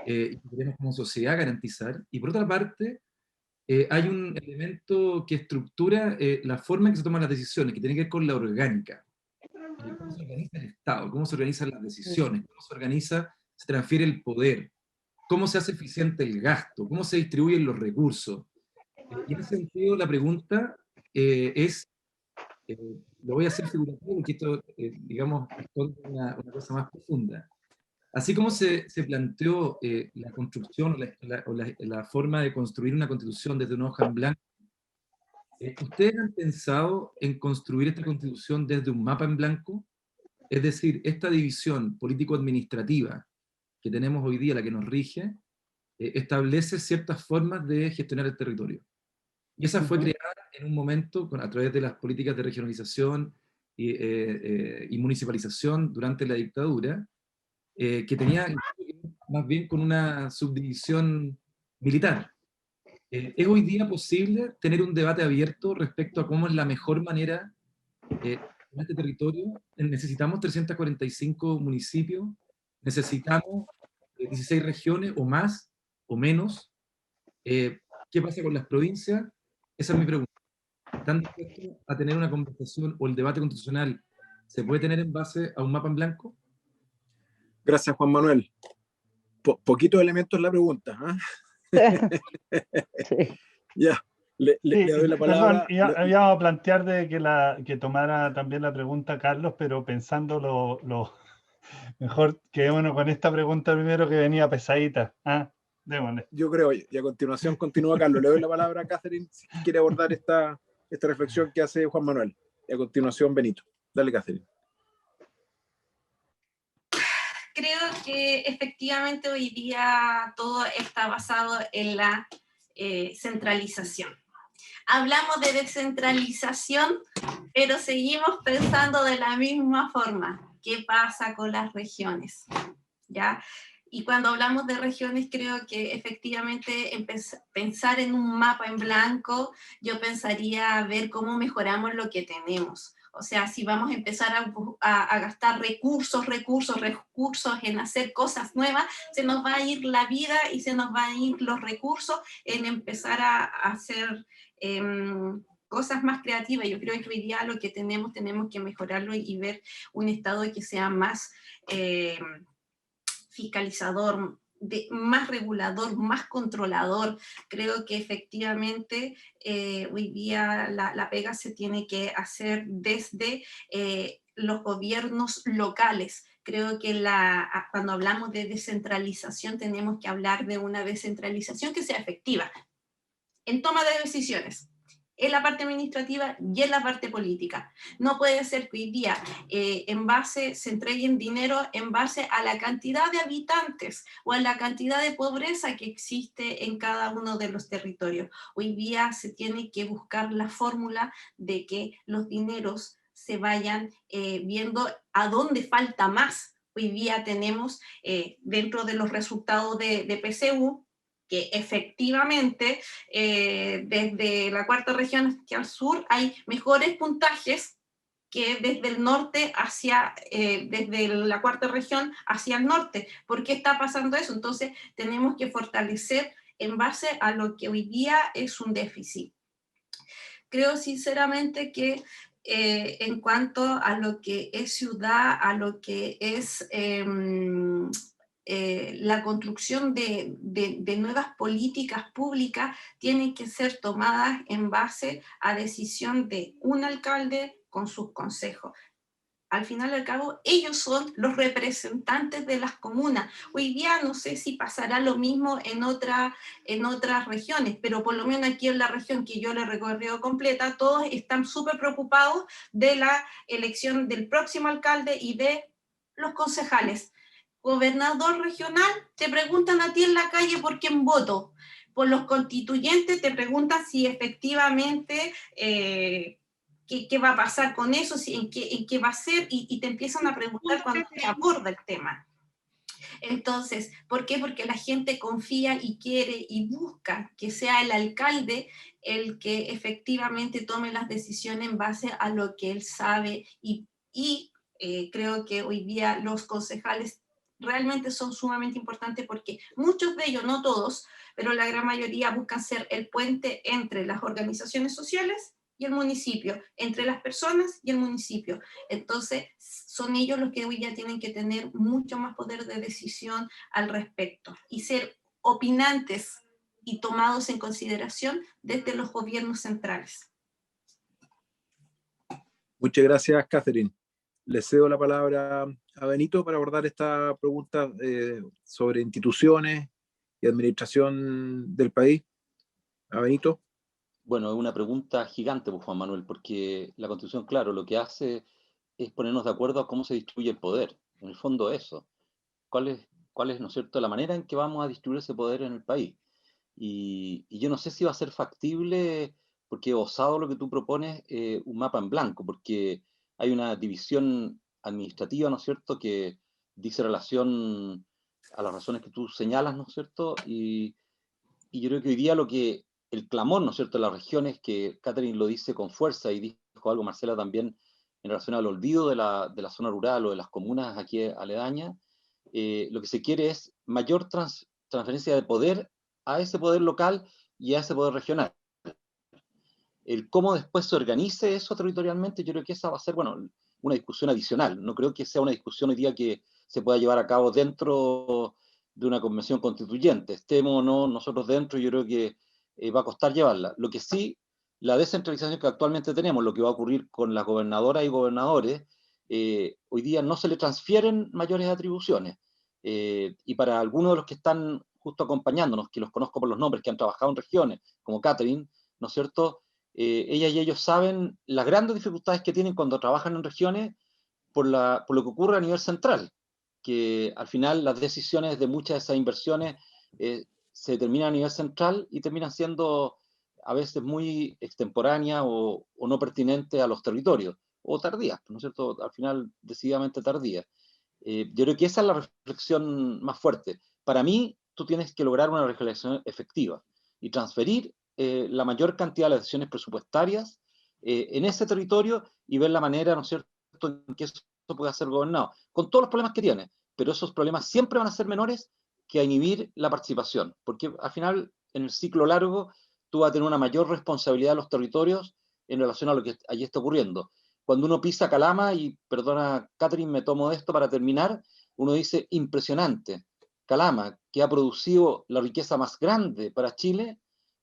y que tenemos como sociedad garantizar, y por otra parte hay un elemento que estructura la forma en que se toman las decisiones, que tiene que ver con la orgánica. Cómo se organiza el Estado, cómo se organizan las decisiones, cómo se organiza, se transfiere el poder, cómo se hace eficiente el gasto, cómo se distribuyen los recursos. Y en ese sentido la pregunta es, lo voy a hacer figurativo porque esto, digamos, es una cosa más profunda. Así como se planteó la construcción o la forma de construir una constitución desde una hoja en blanco, ¿ustedes han pensado en construir esta constitución desde un mapa en blanco? Es decir, esta división político-administrativa que tenemos hoy día, la que nos rige, establece ciertas formas de gestionar el territorio. Y esa fue creada en un momento a través de las políticas de regionalización y municipalización durante la dictadura, que tenía más bien con una subdivisión militar. ¿Es hoy día posible tener un debate abierto respecto a cómo es la mejor manera en este territorio? ¿Necesitamos 345 municipios? ¿Necesitamos 16 regiones o más o menos? ¿Qué pasa con las provincias? Esa es mi pregunta. ¿Están dispuestos a tener una conversación o el debate constitucional se puede tener en base a un mapa en blanco? Gracias, Juan Manuel. Poquitos elementos en la pregunta. Sí. Ya, le doy la palabra. Perdón, íbamos a plantear que tomara también la pregunta Carlos, pero pensando lo mejor, quedémonos con esta pregunta primero que venía pesadita. Démosle. Yo creo, y a continuación continúa Carlos. Le doy la palabra a Catherine si quiere abordar esta reflexión que hace Juan Manuel. Y a continuación Benito. Dale, Catherine. Creo que efectivamente hoy día todo está basado en la centralización. Hablamos de descentralización, pero seguimos pensando de la misma forma. ¿Qué pasa con las regiones? ¿Ya? Y cuando hablamos de regiones, creo que efectivamente pensar en un mapa en blanco, yo pensaría ver cómo mejoramos lo que tenemos. O sea, si vamos a empezar a gastar recursos en hacer cosas nuevas, se nos va a ir la vida y se nos van a ir los recursos en empezar a hacer cosas más creativas. Yo creo que hoy día lo que tenemos que mejorarlo y ver un Estado que sea más fiscalizador, más regulador, más controlador. Creo que efectivamente hoy día la pega se tiene que hacer desde los gobiernos locales. Creo que cuando hablamos de descentralización tenemos que hablar de una descentralización que sea efectiva en toma de decisiones, en la parte administrativa y en la parte política. No puede ser que hoy día se entreguen dinero en base a la cantidad de habitantes o a la cantidad de pobreza que existe en cada uno de los territorios. Hoy día se tiene que buscar la fórmula de que los dineros se vayan viendo a dónde falta más. Hoy día tenemos dentro de los resultados de PCU, que efectivamente desde la cuarta región hacia el sur hay mejores puntajes que desde el norte desde la cuarta región hacia el norte. ¿Por qué está pasando eso? Entonces tenemos que fortalecer en base a lo que hoy día es un déficit. Creo sinceramente que en cuanto a lo que es ciudad, a lo que es la construcción de nuevas políticas públicas tienen que ser tomadas en base a decisión de un alcalde con sus consejos. Al final y al cabo, ellos son los representantes de las comunas. Hoy día no sé si pasará lo mismo en otras regiones, pero por lo menos aquí en la región que yo le he recorrido completa, todos están súper preocupados de la elección del próximo alcalde y de los concejales. Gobernador regional, te preguntan a ti en la calle por quién voto. Por los constituyentes te preguntan si efectivamente qué va a pasar con eso, en qué va a ser, y te empiezan a preguntar cuando se aborda el tema. Entonces, ¿por qué? Porque la gente confía y quiere y busca que sea el alcalde el que efectivamente tome las decisiones en base a lo que él sabe, y creo que hoy día los concejales realmente son sumamente importantes porque muchos de ellos, no todos, pero la gran mayoría buscan ser el puente entre las organizaciones sociales y el municipio, entre las personas y el municipio. Entonces, son ellos los que hoy ya tienen que tener mucho más poder de decisión al respecto y ser opinantes y tomados en consideración desde los gobiernos centrales. Muchas gracias, Catherine. Le cedo la palabra a Benito para abordar esta pregunta sobre instituciones y administración del país. A Benito. Bueno, es una pregunta gigante, pues, Juan Manuel, porque la Constitución, claro, lo que hace es ponernos de acuerdo a cómo se distribuye el poder. En el fondo eso. ¿Cuál es, ¿no es cierto?, la manera en que vamos a distribuir ese poder en el país? Y yo no sé si va a ser factible, porque osado lo que tú propones, un mapa en blanco, porque hay una división administrativa, ¿no es cierto?, que dice relación a las razones que tú señalas, ¿no es cierto? Y yo creo que hoy día el clamor, ¿no es cierto?, de las regiones, que Catherine lo dice con fuerza y dijo algo Marcela también en relación al olvido de la zona rural o de las comunas aquí aledañas, lo que se quiere es mayor transferencia de poder a ese poder local y a ese poder regional. El cómo después se organice eso territorialmente, yo creo que esa va a ser, bueno, una discusión adicional. No creo que sea una discusión hoy día que se pueda llevar a cabo dentro de una convención constituyente. Estemos o no nosotros dentro, yo creo que va a costar llevarla. Lo que sí, la descentralización que actualmente tenemos, lo que va a ocurrir con las gobernadoras y gobernadores, hoy día no se le transfieren mayores atribuciones. Y para algunos de los que están justo acompañándonos, que los conozco por los nombres, que han trabajado en regiones, como Catherine, ¿no es cierto? Ellas y ellos saben las grandes dificultades que tienen cuando trabajan en regiones por lo que ocurre a nivel central, que al final las decisiones de muchas de esas inversiones se determinan a nivel central y terminan siendo a veces muy extemporáneas o no pertinentes a los territorios, o tardías, ¿no es cierto? Al final, decididamente tardías. Yo creo que esa es la reflexión más fuerte. Para mí, tú tienes que lograr una regionalización efectiva y transferir la mayor cantidad de las decisiones presupuestarias en ese territorio y ver la manera, ¿no es cierto?, en que eso pueda ser gobernado, con todos los problemas que tiene, pero esos problemas siempre van a ser menores que a inhibir la participación, porque al final, en el ciclo largo, tú vas a tener una mayor responsabilidad de los territorios en relación a lo que allí está ocurriendo. Cuando uno pisa Calama, y perdona, Catherine, me tomo esto para terminar, uno dice, impresionante, Calama, que ha producido la riqueza más grande para Chile,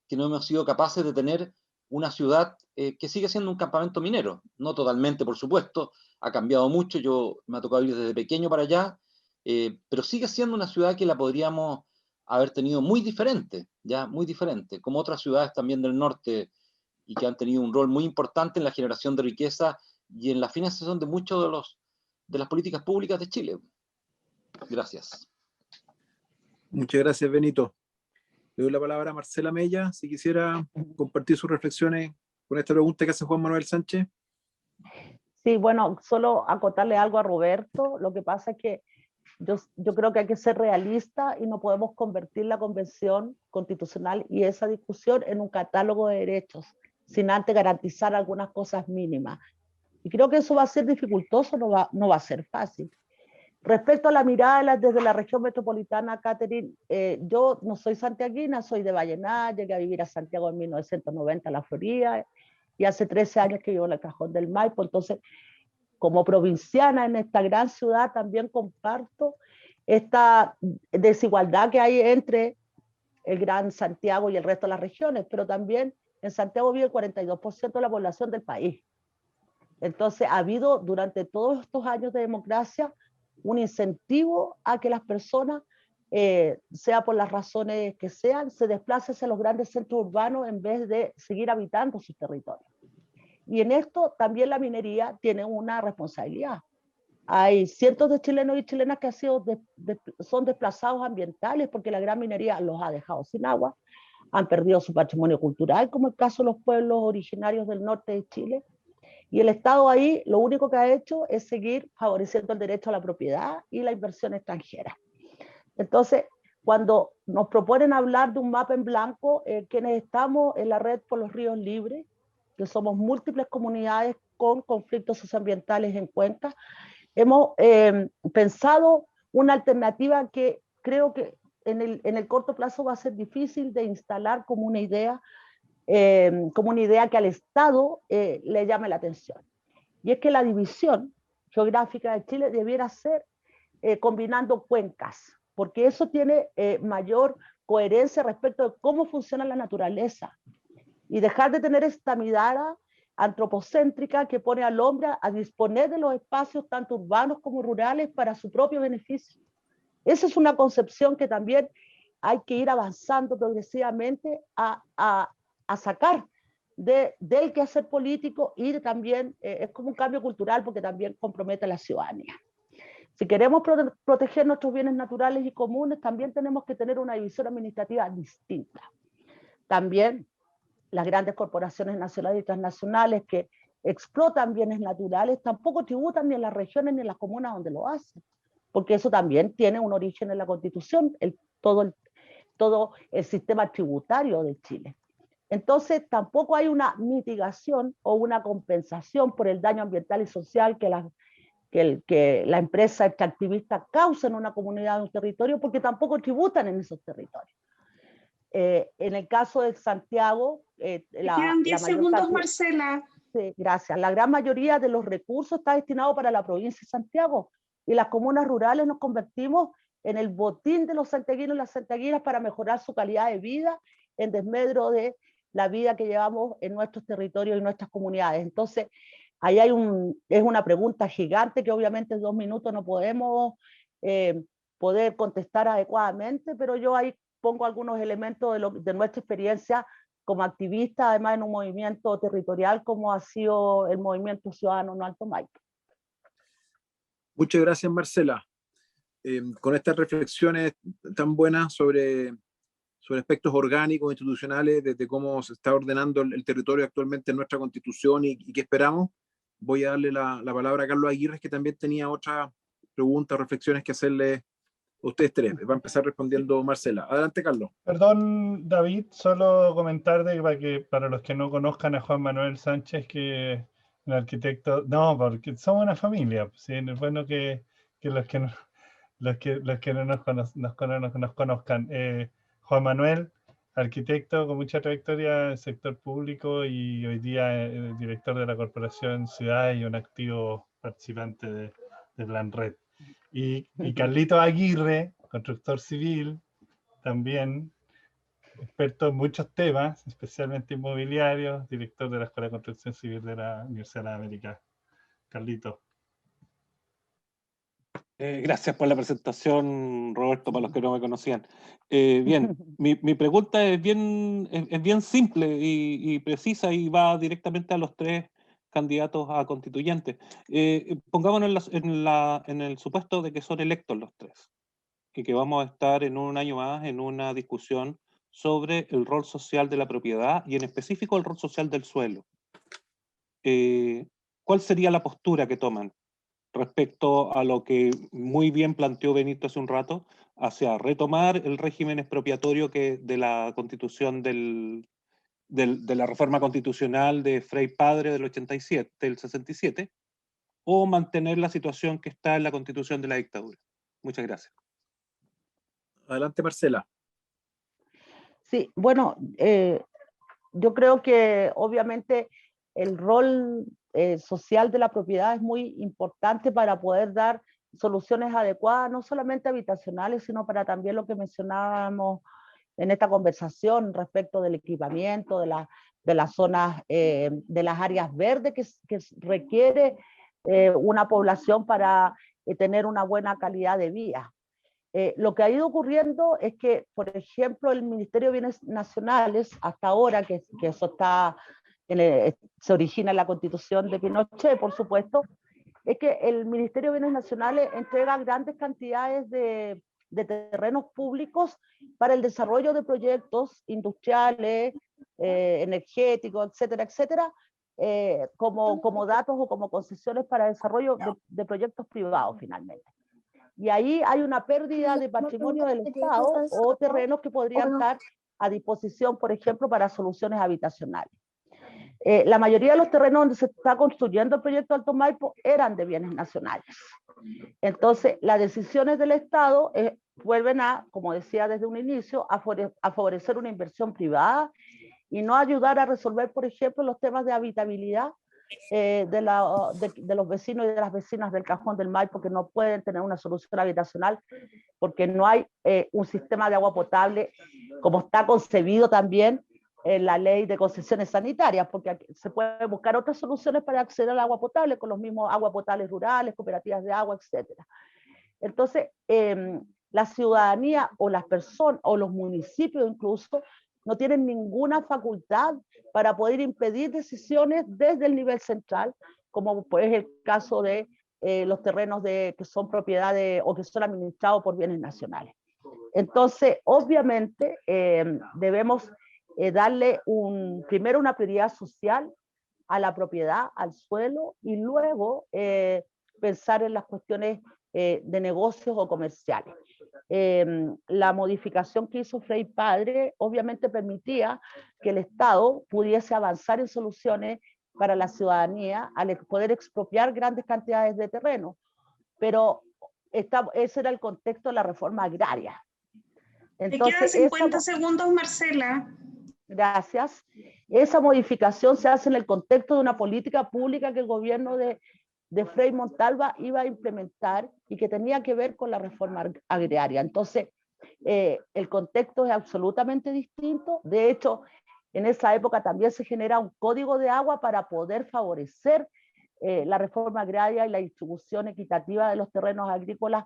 que no hemos sido capaces de tener una ciudad que sigue siendo un campamento minero, no totalmente, por supuesto, ha cambiado mucho, me ha tocado ir desde pequeño para allá, pero sigue siendo una ciudad que la podríamos haber tenido muy diferente, ya, muy diferente, como otras ciudades también del norte, y que han tenido un rol muy importante en la generación de riqueza y en la financiación de muchos de las políticas públicas de Chile. Gracias. Muchas gracias, Benito. Le doy la palabra a Marcela Mella, si quisiera compartir sus reflexiones con esta pregunta que hace Juan Manuel Sánchez. Sí, bueno, solo acotarle algo a Roberto. Lo que pasa es que yo creo que hay que ser realista y no podemos convertir la Convención Constitucional y esa discusión en un catálogo de derechos, sin antes garantizar algunas cosas mínimas. Y creo que eso va a ser dificultoso, no va a ser fácil. Respecto a la mirada desde la región metropolitana, Catherine, yo no soy santiaguina, soy de Vallenar, llegué a vivir a Santiago en 1990, en la Florida, y hace 13 años que vivo en el Cajón del Maipo. Entonces, como provinciana en esta gran ciudad, también comparto esta desigualdad que hay entre el Gran Santiago y el resto de las regiones, pero también en Santiago vive el 42% de la población del país. Entonces, ha habido durante todos estos años de democracia un incentivo a que las personas, sea por las razones que sean, se desplacen hacia los grandes centros urbanos en vez de seguir habitando sus territorios. Y en esto también la minería tiene una responsabilidad. Hay cientos de chilenos y chilenas que son desplazados ambientales porque la gran minería los ha dejado sin agua, han perdido su patrimonio cultural, como el caso de los pueblos originarios del norte de Chile. Y el Estado ahí lo único que ha hecho es seguir favoreciendo el derecho a la propiedad y la inversión extranjera. Entonces, cuando nos proponen hablar de un mapa en blanco, quienes estamos en la red por los ríos libres, que somos múltiples comunidades con conflictos socioambientales en Cuenca, hemos pensado una alternativa que creo que en el corto plazo va a ser difícil de instalar como una idea que al Estado le llame la atención. Y es que la división geográfica de Chile debiera ser combinando cuencas, porque eso tiene mayor coherencia respecto de cómo funciona la naturaleza y dejar de tener esta mirada antropocéntrica que pone al hombre a disponer de los espacios tanto urbanos como rurales para su propio beneficio. Esa es una concepción que también hay que ir avanzando progresivamente a sacar del quehacer político, y también es como un cambio cultural porque también compromete a la ciudadanía. Si queremos proteger nuestros bienes naturales y comunes, también tenemos que tener una división administrativa distinta. También las grandes corporaciones nacionales y transnacionales que explotan bienes naturales tampoco tributan ni en las regiones ni en las comunas donde lo hacen, porque eso también tiene un origen en la Constitución, todo el sistema tributario de Chile. Entonces, tampoco hay una mitigación o una compensación por el daño ambiental y social que la empresa extractivista causa en una comunidad o un territorio, porque tampoco tributan en esos territorios. En el caso de Santiago, quedan 10 segundos, Marcela. Sí, gracias. La gran mayoría de los recursos está destinado para la provincia de Santiago, y las comunas rurales nos convertimos en el botín de los santiaguinos y las santiaguinas para mejorar su calidad de vida en desmedro de la vida que llevamos en nuestros territorios y nuestras comunidades. Entonces, ahí es una pregunta gigante que obviamente en 2 minutos no podemos poder contestar adecuadamente, pero yo ahí pongo algunos elementos de nuestra experiencia como activista, además en un movimiento territorial como ha sido el Movimiento Ciudadano No Alto Maipo. Muchas gracias, Marcela. Con estas reflexiones tan buenas sobre aspectos orgánicos, institucionales, desde cómo se está ordenando el territorio actualmente en nuestra Constitución y qué esperamos, voy a darle la palabra a Carlos Aguirre, que también tenía otras preguntas, reflexiones que hacerle a ustedes tres. Va a empezar respondiendo Marcela. Adelante, Carlos. Perdón, David, solo comentar para los que no conozcan a Juan Manuel Sánchez, que el arquitecto, no, porque somos una familia, ¿sí? Es bueno que los que no nos conozcan. Juan Manuel, arquitecto con mucha trayectoria en el sector público y hoy día director de la Corporación Ciudad y un activo participante de Plan Red. Y Carlito Aguirre, constructor civil, también experto en muchos temas, especialmente inmobiliarios, director de la Escuela de Construcción Civil de la Universidad de América. Carlito. Gracias por la presentación, Roberto, para los que no me conocían. Bien, mi pregunta es bien simple y precisa y va directamente a los tres candidatos a constituyentes. Pongámonos en el supuesto de que son electos los tres y que vamos a estar en un año más en una discusión sobre el rol social de la propiedad y en específico el rol social del suelo. ¿Cuál sería la postura que toman respecto a lo que muy bien planteó Benito hace un rato, hacia retomar el régimen expropiatorio de la constitución de la reforma constitucional de Frei Padre del 67, o mantener la situación que está en la constitución de la dictadura? Muchas gracias. Adelante, Marcela. Sí, bueno, yo creo que obviamente el rol social de la propiedad es muy importante para poder dar soluciones adecuadas, no solamente habitacionales, sino para también lo que mencionábamos en esta conversación respecto del equipamiento, de las zonas, de las áreas verdes que requiere una población para tener una buena calidad de vida. Lo que ha ido ocurriendo es que, por ejemplo, el Ministerio de Bienes Nacionales, hasta ahora, que eso está se origina en la Constitución de Pinochet, por supuesto, es que el Ministerio de Bienes Nacionales entrega grandes cantidades de terrenos públicos para el desarrollo de proyectos industriales, energéticos, etcétera, etcétera, como datos o como concesiones para desarrollo de proyectos privados, finalmente. Y ahí hay una pérdida de patrimonio del Estado o terrenos que podrían estar a disposición, por ejemplo, para soluciones habitacionales. La mayoría de los terrenos donde se está construyendo el proyecto Alto Maipo eran de bienes nacionales. Entonces, las decisiones del Estado vuelven a, como decía desde un inicio, a favorecer una inversión privada y no ayudar a resolver, por ejemplo, los temas de habitabilidad de los vecinos y de las vecinas del Cajón del Maipo, que no pueden tener una solución habitacional porque no hay un sistema de agua potable como está concebido también en la ley de concesiones sanitarias, porque se pueden buscar otras soluciones para acceder al agua potable con los mismos aguas potables rurales, cooperativas de agua, etc. Entonces, la ciudadanía o las personas o los municipios incluso no tienen ninguna facultad para poder impedir decisiones desde el nivel central, como es el caso de los terrenos que son propiedades o que son administrados por bienes nacionales. Entonces, obviamente, debemos darle primero una prioridad social a la propiedad, al suelo, y luego pensar en las cuestiones de negocios o comerciales. La modificación que hizo Frei Padre obviamente permitía que el Estado pudiese avanzar en soluciones para la ciudadanía al poder expropiar grandes cantidades de terreno, pero ese era el contexto de la reforma agraria. Entonces, te quedan 50 segundos, Marcela. Gracias. Esa modificación se hace en el contexto de una política pública que el gobierno de de Frei Montalva iba a implementar y que tenía que ver con la reforma agraria. Entonces, el contexto es absolutamente distinto. De hecho, en esa época también se genera un código de agua para poder favorecer la reforma agraria y la distribución equitativa de los terrenos agrícolas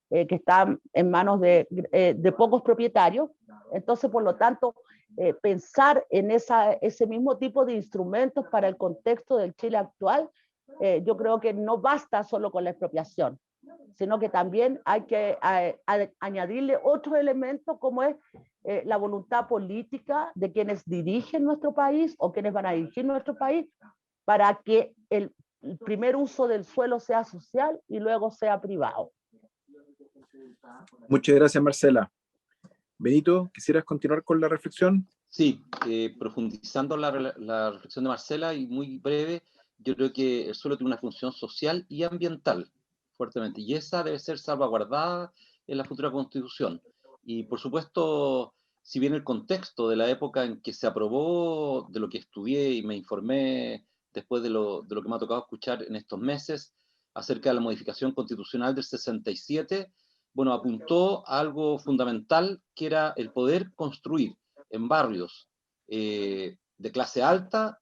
que están en manos de pocos propietarios. Entonces, por lo tanto, pensar en ese mismo tipo de instrumentos para el contexto del Chile actual, yo creo que no basta solo con la expropiación, sino que también hay que añadirle otros elementos como es la voluntad política de quienes dirigen nuestro país o quienes van a dirigir nuestro país para que el primer uso del suelo sea social y luego sea privado. Muchas gracias, Marcela. Benito, ¿quisieras continuar con la reflexión? Sí, profundizando la reflexión de Marcela y muy breve, yo creo que el suelo tiene una función social y ambiental fuertemente, y esa debe ser salvaguardada en la futura Constitución. Y por supuesto, si bien el contexto de la época en que se aprobó, de lo que estudié y me informé después de lo que me ha tocado escuchar en estos meses, acerca de la modificación constitucional del 67, bueno, apuntó a algo fundamental, que era el poder construir en barrios de clase alta,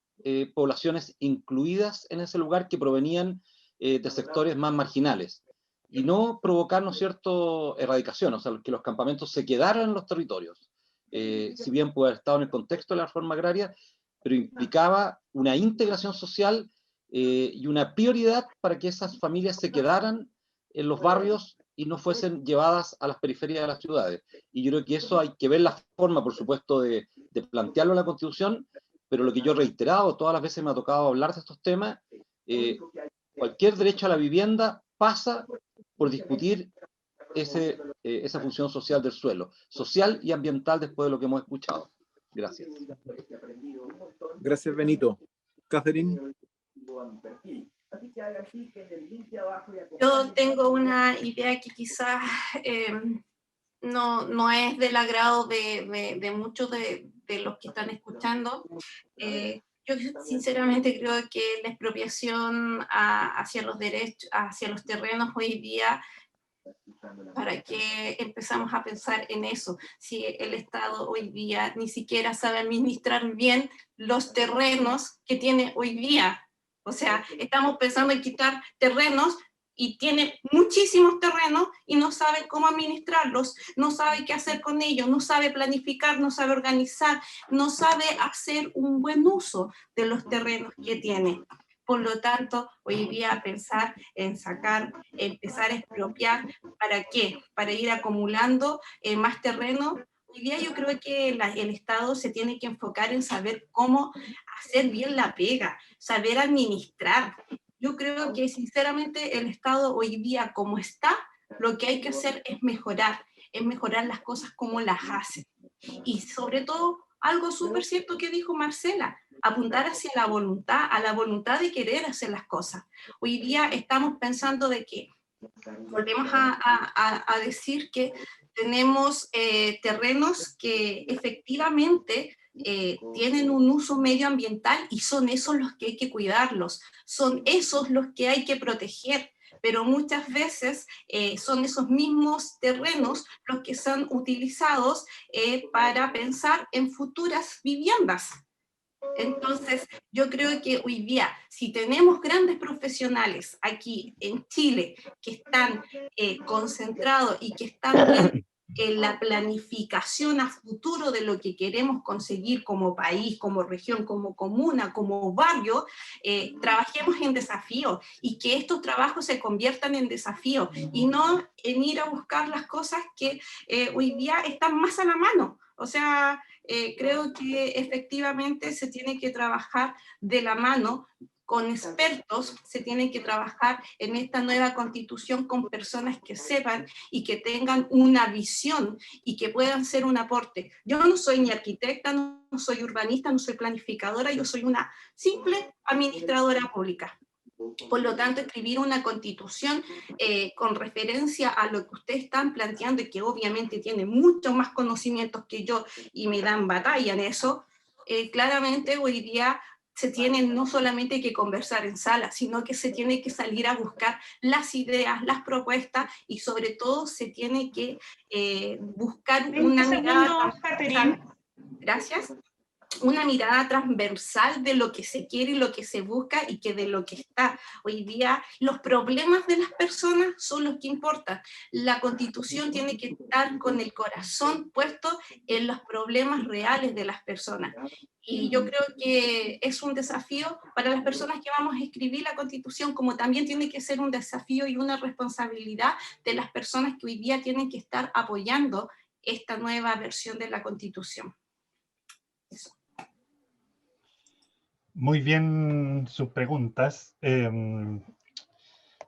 poblaciones incluidas en ese lugar que provenían de sectores más marginales, y no provocar, ¿no es cierto?, erradicación, o sea, que los campamentos se quedaran en los territorios. Si bien puede haber estado en el contexto de la reforma agraria, pero implicaba una integración social y una prioridad para que esas familias se quedaran en los barrios y no fuesen llevadas a las periferias de las ciudades. Y yo creo que eso hay que ver la forma, por supuesto, de plantearlo en la Constitución, pero lo que yo he reiterado, todas las veces me ha tocado hablar de estos temas, cualquier derecho a la vivienda pasa por discutir esa función social del suelo, social y ambiental, después de lo que hemos escuchado. Gracias. Gracias, Benito. Catherine. Yo tengo una idea que quizás no es del agrado de muchos de los que están escuchando. Yo sinceramente creo que la expropiación hacia los derechos, hacia los terrenos hoy día, ¿para qué empezamos a pensar en eso? Si el Estado hoy día ni siquiera sabe administrar bien los terrenos que tiene hoy día. O sea, estamos pensando en quitar terrenos y tiene muchísimos terrenos y no sabe cómo administrarlos, no sabe qué hacer con ellos, no sabe planificar, no sabe organizar, no sabe hacer un buen uso de los terrenos que tiene. Por lo tanto, hoy día pensar en empezar a expropiar, ¿para qué? Para ir acumulando más terreno. Hoy día yo creo que el Estado se tiene que enfocar en saber cómo hacer bien la pega, saber administrar. Yo creo que sinceramente el Estado hoy día como está, lo que hay que hacer es mejorar las cosas como las hace. Y sobre todo, algo súper cierto que dijo Marcela, apuntar hacia la voluntad, a la voluntad de querer hacer las cosas. Hoy día estamos pensando de que, volvemos a decir que tenemos terrenos que efectivamente tienen un uso medioambiental y son esos los que hay que cuidarlos, son esos los que hay que proteger, pero muchas veces son esos mismos terrenos los que son utilizados para pensar en futuras viviendas. Entonces, yo creo que hoy día, si tenemos grandes profesionales aquí en Chile que están concentrados y que están viendo la planificación a futuro de lo que queremos conseguir como país, como región, como comuna, como barrio, trabajemos en desafíos y que estos trabajos se conviertan en desafíos y no en ir a buscar las cosas que hoy día están más a la mano. O sea, creo que efectivamente se tiene que trabajar de la mano con expertos, se tiene que trabajar en esta nueva constitución con personas que sepan y que tengan una visión y que puedan ser un aporte. Yo no soy ni arquitecta, no soy urbanista, no soy planificadora, yo soy una simple administradora pública. Por lo tanto, escribir una constitución con referencia a lo que ustedes están planteando y que obviamente tienen muchos más conocimientos que yo y me dan batalla en eso, claramente hoy día se tiene no solamente que conversar en sala, sino que se tiene que salir a buscar las ideas, las propuestas y sobre todo se tiene que buscar una mirada transversal. Gracias. Una mirada transversal de lo que se quiere y lo que se busca y que de lo que está. Hoy día los problemas de las personas son los que importan. La Constitución tiene que estar con el corazón puesto en los problemas reales de las personas. Y yo creo que es un desafío para las personas que vamos a escribir la Constitución, como también tiene que ser un desafío y una responsabilidad de las personas que hoy día tienen que estar apoyando esta nueva versión de la Constitución. Eso. Muy bien sus preguntas.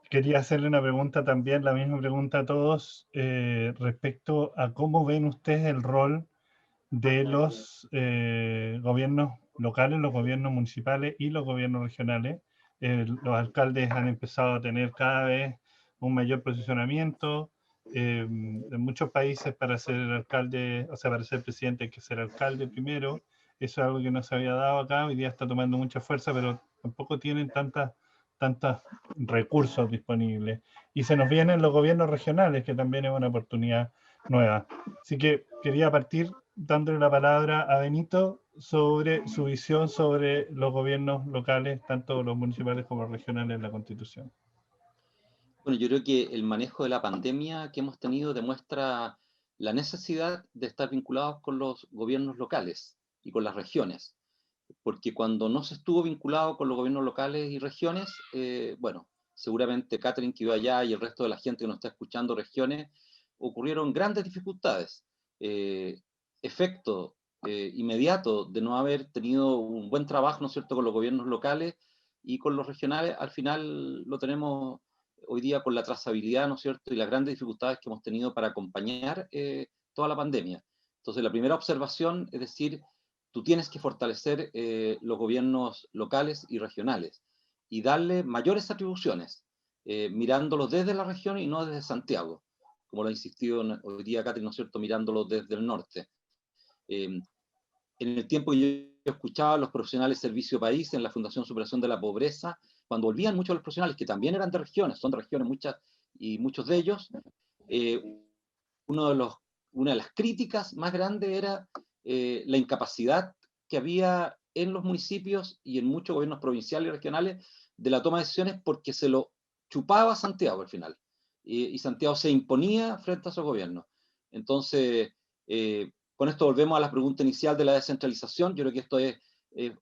Quería hacerle una pregunta también, la misma pregunta a todos, respecto a cómo ven ustedes el rol de los gobiernos locales, los gobiernos municipales y los gobiernos regionales. Los alcaldes han empezado a tener cada vez un mayor posicionamiento. En muchos países para ser alcalde, o sea, para ser presidente hay que ser alcalde primero. Eso es algo que no se había dado acá, hoy día está tomando mucha fuerza, pero tampoco tienen tantos recursos disponibles. Y se nos vienen los gobiernos regionales, que también es una oportunidad nueva. Así que quería partir dándole la palabra a Benito sobre su visión sobre los gobiernos locales, tanto los municipales como los regionales en la Constitución. Bueno, yo creo que el manejo de la pandemia que hemos tenido demuestra la necesidad de estar vinculados con los gobiernos locales y con las regiones, porque cuando no se estuvo vinculado con los gobiernos locales y regiones, bueno, seguramente Catherine que iba allá y el resto de la gente que nos está escuchando regiones, ocurrieron grandes dificultades. Efecto inmediato de no haber tenido un buen trabajo, ¿no es cierto?, con los gobiernos locales y con los regionales, al final lo tenemos hoy día con la trazabilidad, ¿no es cierto?, y las grandes dificultades que hemos tenido para acompañar toda la pandemia. Entonces, la primera observación es decir, tú tienes que fortalecer los gobiernos locales y regionales y darle mayores atribuciones, mirándolos desde la región y no desde Santiago, como lo ha insistido hoy día Catherine, ¿no es cierto?, mirándolos desde el norte. En el tiempo que yo escuchaba a los profesionales Servicio País en la Fundación Superación de la Pobreza, cuando volvían muchos de los profesionales, que también eran de regiones, son de regiones muchas, y muchos de ellos, una de las críticas más grandes era la incapacidad que había en los municipios y en muchos gobiernos provinciales y regionales de la toma de decisiones porque se lo chupaba Santiago al final. Y Santiago se imponía frente a esos gobiernos. Entonces, con esto volvemos a la pregunta inicial de la descentralización. Yo creo que esto es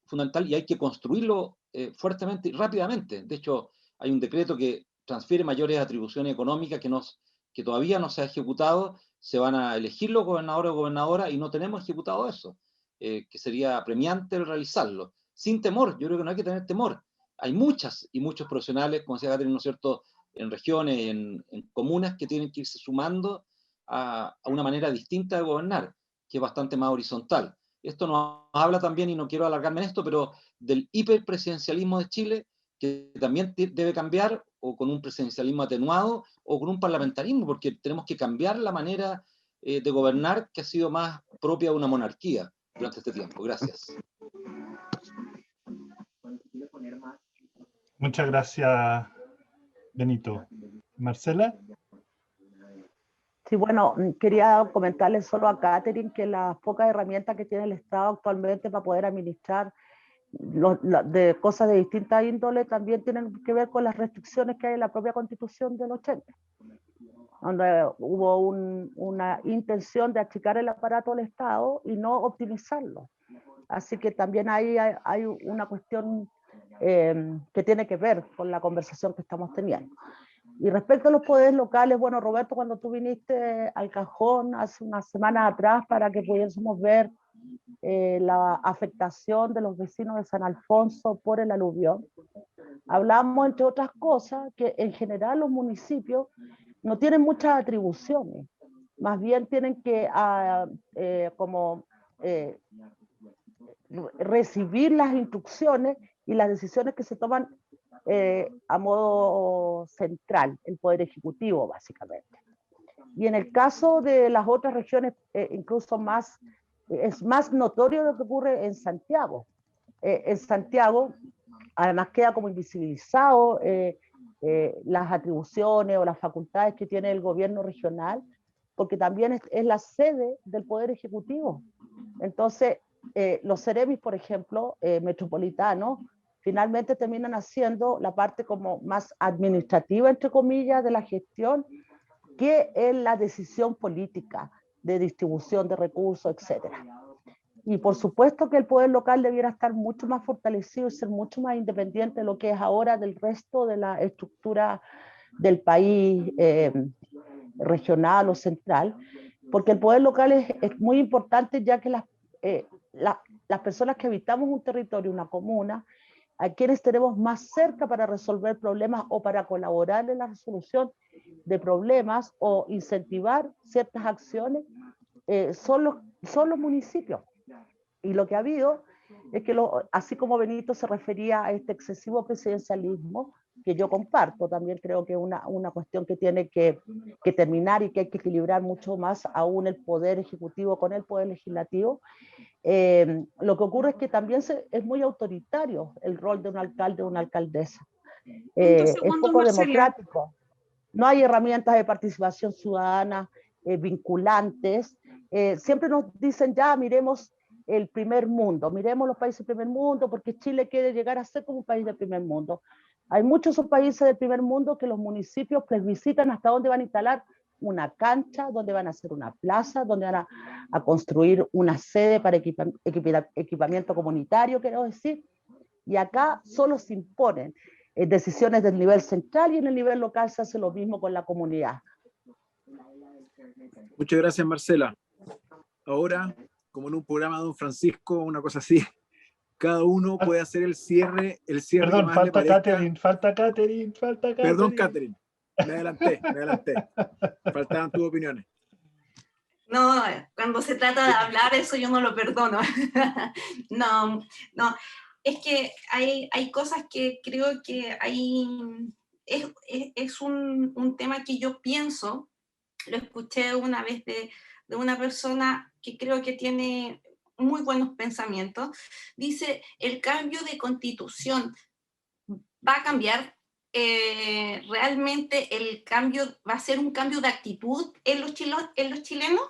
fundamental y hay que construirlo fuertemente y rápidamente. De hecho, hay un decreto que transfiere mayores atribuciones económicas que todavía no se ha ejecutado. Se van a elegir los gobernadores o gobernadoras y no tenemos ejecutado eso, que sería apremiante el realizarlo. Sin temor, yo creo que no hay que tener temor. Hay muchas y muchos profesionales, como decía Catherine, ¿no es cierto?, en regiones, en comunas que tienen que irse sumando a una manera distinta de gobernar, que es bastante más horizontal. Esto nos habla también, y no quiero alargarme en esto, pero del hiperpresidencialismo de Chile, que también debe cambiar, o con un presidencialismo atenuado, o con un parlamentarismo, porque tenemos que cambiar la manera de gobernar que ha sido más propia de una monarquía durante este tiempo. Gracias. Muchas gracias, Benito. Marcela. Sí, bueno, quería comentarle solo a Catherine que las pocas herramientas que tiene el Estado actualmente para poder administrar de cosas de distinta índole también tienen que ver con las restricciones que hay en la propia Constitución del 80, donde hubo una intención de achicar el aparato del Estado y no optimizarlo. Así que también ahí hay una cuestión que tiene que ver con la conversación que estamos teniendo. Y respecto a los poderes locales, bueno, Roberto, cuando tú viniste al Cajón hace unas semanas atrás para que pudiésemos ver la afectación de los vecinos de San Alfonso por el aluvión, hablamos, entre otras cosas, que en general los municipios no tienen muchas atribuciones, más bien tienen que recibir las instrucciones y las decisiones que se toman a modo central, el Poder Ejecutivo, básicamente. Y en el caso de las otras regiones, incluso es más notorio lo que ocurre en Santiago, en Santiago, además queda como invisibilizado las atribuciones o las facultades que tiene el gobierno regional, porque también es la sede del Poder Ejecutivo. Entonces, los Ceremis, por ejemplo, metropolitanos, finalmente terminan haciendo la parte como más administrativa, entre comillas, de la gestión, que es la decisión política de distribución de recursos, etcétera. Y por supuesto que el poder local debiera estar mucho más fortalecido y ser mucho más independiente de lo que es ahora del resto de la estructura del país regional o central, porque el poder local es muy importante, ya que las personas que habitamos un territorio, una comuna, a quienes tenemos más cerca para resolver problemas o para colaborar en la resolución de problemas o incentivar ciertas acciones, son los municipios. Y lo que ha habido es que, así como Benito se refería a este excesivo presidencialismo, que yo comparto, también creo que es una cuestión que tiene que terminar y que hay que equilibrar mucho más aún el poder ejecutivo con el poder legislativo. Lo que ocurre es que también es muy autoritario el rol de un alcalde o una alcaldesa. Es poco democrático. No hay herramientas de participación ciudadana vinculantes. Siempre nos dicen, ya miremos el primer mundo, miremos los países del primer mundo, porque Chile quiere llegar a ser como un país del primer mundo. Hay muchos países del primer mundo que los municipios plebiscitan hasta dónde van a instalar una cancha, dónde van a hacer una plaza, dónde van a construir una sede para equipamiento comunitario, quiero decir. Y acá solo se imponen decisiones del nivel central, y en el nivel local se hace lo mismo con la comunidad. Muchas gracias, Marcela. Ahora, como en un programa de Don Francisco, una cosa así, cada uno puede hacer el cierre Perdón, que más le parezca. falta Catherine. Perdón, Catherine, me adelanté. Faltaban tus opiniones. No, cuando se trata de hablar, eso yo no lo perdono. No, es que hay cosas que creo que es un tema que yo pienso, lo escuché una vez de una persona que creo que tiene muy buenos pensamientos. Dice, el cambio de constitución va a cambiar. ¿Realmente el cambio va a ser un cambio de actitud en los chilenos?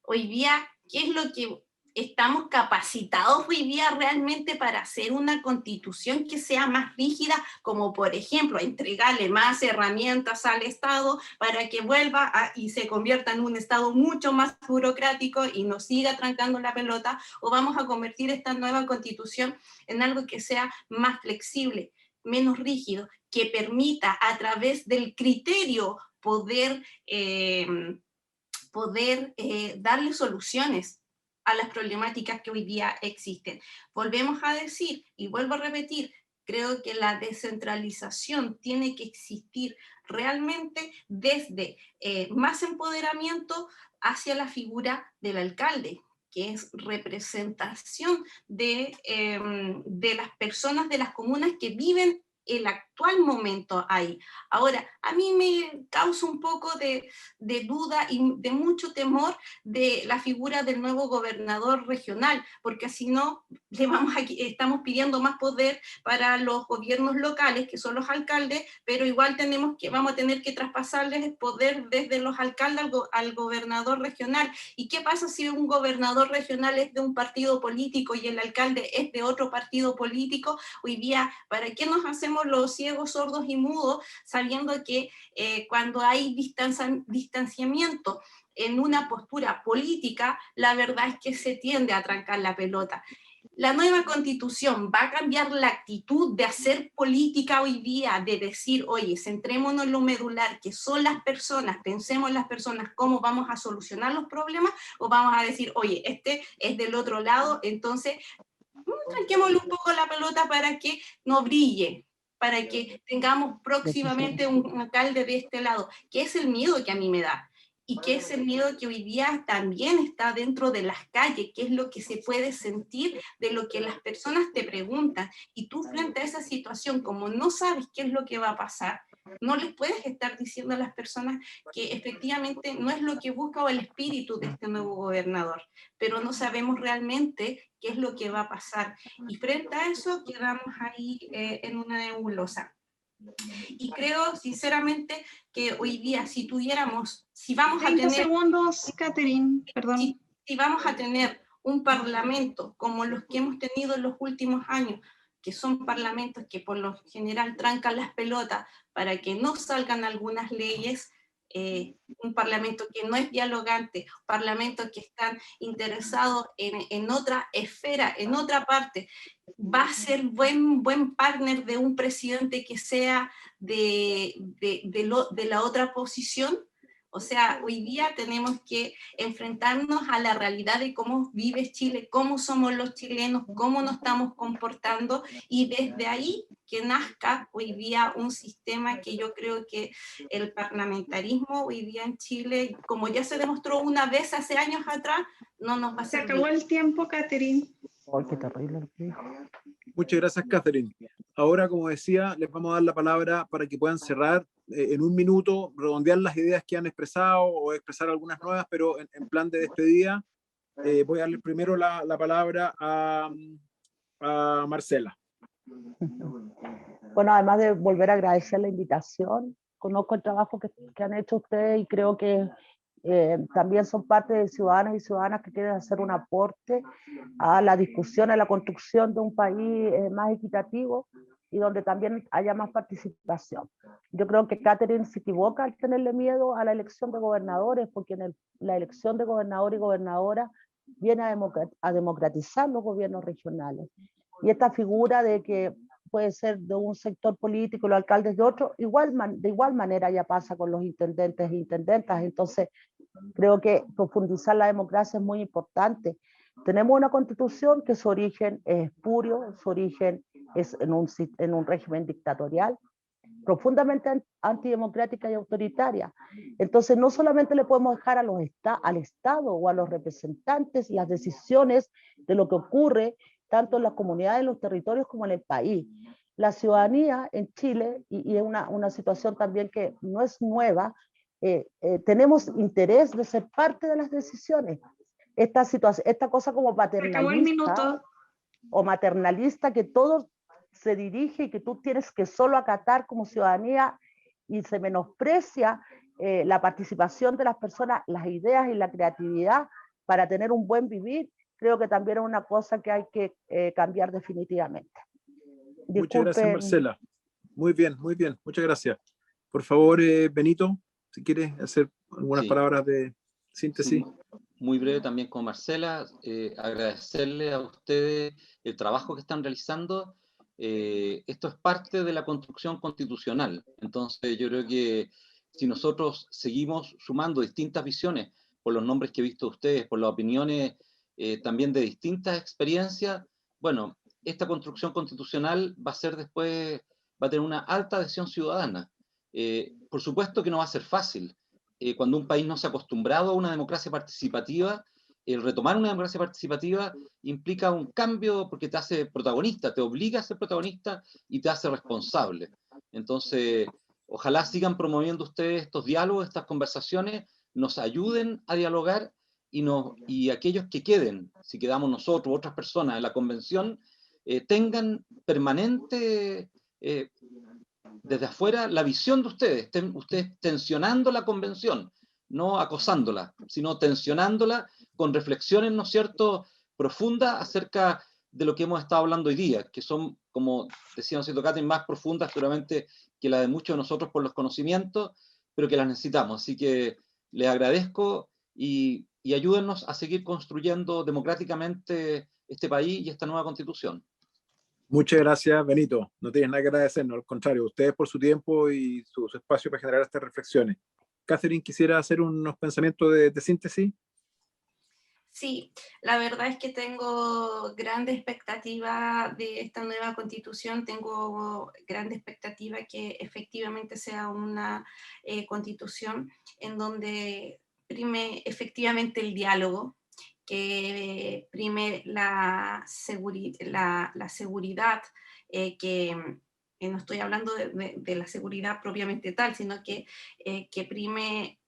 Hoy día, ¿qué es lo que estamos capacitados hoy día realmente para hacer una constitución que sea más rígida, como por ejemplo entregarle más herramientas al Estado para que vuelva y se convierta en un Estado mucho más burocrático y nos siga trancando la pelota? ¿O vamos a convertir esta nueva constitución en algo que sea más flexible, menos rígido, que permita a través del criterio poder darle soluciones a las problemáticas que hoy día existen? Volvemos a decir, y vuelvo a repetir, creo que la descentralización tiene que existir realmente desde más empoderamiento hacia la figura del alcalde, que es representación de las personas de las comunas que viven el actual momento ahí. Ahora, a mí me causa un poco de duda y de mucho temor de la figura del nuevo gobernador regional, porque si no, estamos pidiendo más poder para los gobiernos locales, que son los alcaldes, pero igual vamos a tener que traspasarles el poder desde los alcaldes al gobernador regional. ¿Y qué pasa si un gobernador regional es de un partido político y el alcalde es de otro partido político? Hoy día, ¿para qué nos hacemos los ciegos, sordos y mudos, sabiendo que cuando hay distanciamiento en una postura política, la verdad es que se tiende a trancar la pelota? La nueva constitución va a cambiar la actitud de hacer política hoy día, de decir, oye, centrémonos en lo medular, que son las personas, pensemos en las personas, cómo vamos a solucionar los problemas, o vamos a decir, oye, este es del otro lado, entonces tranquémosle un poco la pelota para que no brille, para que tengamos próximamente un alcalde de este lado, que es el miedo que a mí me da. Y que es el miedo que hoy día también está dentro de las calles, que es lo que se puede sentir de lo que las personas te preguntan. Y tú frente a esa situación, como no sabes qué es lo que va a pasar, no les puedes estar diciendo a las personas que efectivamente no es lo que busca o el espíritu de este nuevo gobernador, pero no sabemos realmente qué es lo que va a pasar. Y frente a eso quedamos ahí en una nebulosa. Y creo sinceramente que hoy día si vamos a tener... 30 segundos, Catherine, perdón. Si vamos a tener un parlamento como los que hemos tenido en los últimos años, que son parlamentos que por lo general trancan las pelotas para que no salgan algunas leyes, un parlamento que no es dialogante, parlamentos que están interesados en otra esfera, en otra parte, va a ser buen partner de un presidente que sea de la otra posición. O sea, hoy día tenemos que enfrentarnos a la realidad de cómo vive Chile, cómo somos los chilenos, cómo nos estamos comportando, y desde ahí que nazca hoy día un sistema que yo creo que el parlamentarismo hoy día en Chile, como ya se demostró una vez hace años atrás, no nos va a servir. Se acabó el tiempo, Catherine. Ay, qué terrible. Muchas gracias, Catherine. Ahora, como decía, les vamos a dar la palabra para que puedan cerrar en un minuto, redondear las ideas que han expresado o expresar algunas nuevas, pero en plan de despedida. Voy a darle primero la palabra a Marcela. Bueno, además de volver a agradecer la invitación, conozco el trabajo que han hecho ustedes y creo que también son parte de ciudadanos y ciudadanas que quieren hacer un aporte a la discusión, a la construcción de un país más equitativo y donde también haya más participación. Yo creo que Catherine se equivoca al tenerle miedo a la elección de gobernadores, porque la elección de gobernador y gobernadora viene a democratizar los gobiernos regionales. Y esta figura de que puede ser de un sector político, los alcaldes de otro, de igual manera ya pasa con los intendentes e intendentas. Entonces, creo que profundizar la democracia es muy importante. Tenemos una constitución que su origen es espurio, su origen es en un régimen dictatorial, profundamente antidemocrática y autoritaria. Entonces, no solamente le podemos dejar al Estado o a los representantes las decisiones de lo que ocurre tanto en las comunidades, en los territorios, como en el país. La ciudadanía en Chile, y es una situación también que no es nueva, tenemos interés de ser parte de las decisiones. Esta cosa como paternalista o maternalista, que todo se dirige y que tú tienes que solo acatar como ciudadanía, y se menosprecia la participación de las personas, las ideas y la creatividad para tener un buen vivir. Creo que también es una cosa que hay que cambiar definitivamente. Disculpen. Muchas gracias, Marcela. Muy bien, muchas gracias. Por favor, Benito, si quieres hacer algunas palabras de síntesis. Sí, muy breve también con Marcela, agradecerle a ustedes el trabajo que están realizando. Esto es parte de la construcción constitucional, entonces yo creo que si nosotros seguimos sumando distintas visiones por los nombres que he visto de ustedes, por las opiniones también de distintas experiencias, bueno, esta construcción constitucional va a ser después, va a tener una alta adhesión ciudadana. Por supuesto que no va a ser fácil. Cuando un país no se ha acostumbrado a una democracia participativa, el retomar una democracia participativa implica un cambio porque te hace protagonista, te obliga a ser protagonista y te hace responsable. Entonces, ojalá sigan promoviendo ustedes estos diálogos, estas conversaciones, nos ayuden a dialogar y aquellos que queden, si quedamos nosotros, otras personas en la convención, tengan permanente desde afuera la visión de ustedes, ustedes tensionando la convención, no acosándola, sino tensionándola con reflexiones, ¿no es cierto?, profundas acerca de lo que hemos estado hablando hoy día, que son, como decía, ¿no es cierto?, Catherine, más profundas seguramente que la de muchos de nosotros por los conocimientos, pero que las necesitamos. Así que les agradezco y ayúdennos a seguir construyendo democráticamente este país y esta nueva constitución. Muchas gracias, Benito. No tienes nada que agradecernos, al contrario, ustedes por su tiempo y su espacio para generar estas reflexiones. Catherine, ¿quisiera hacer unos pensamientos de síntesis? Sí, la verdad es que tengo grande expectativa de esta nueva constitución, tengo grande expectativa que efectivamente sea una constitución en donde prime efectivamente el diálogo, que prime la seguridad, que no estoy hablando de la seguridad propiamente tal, sino que prime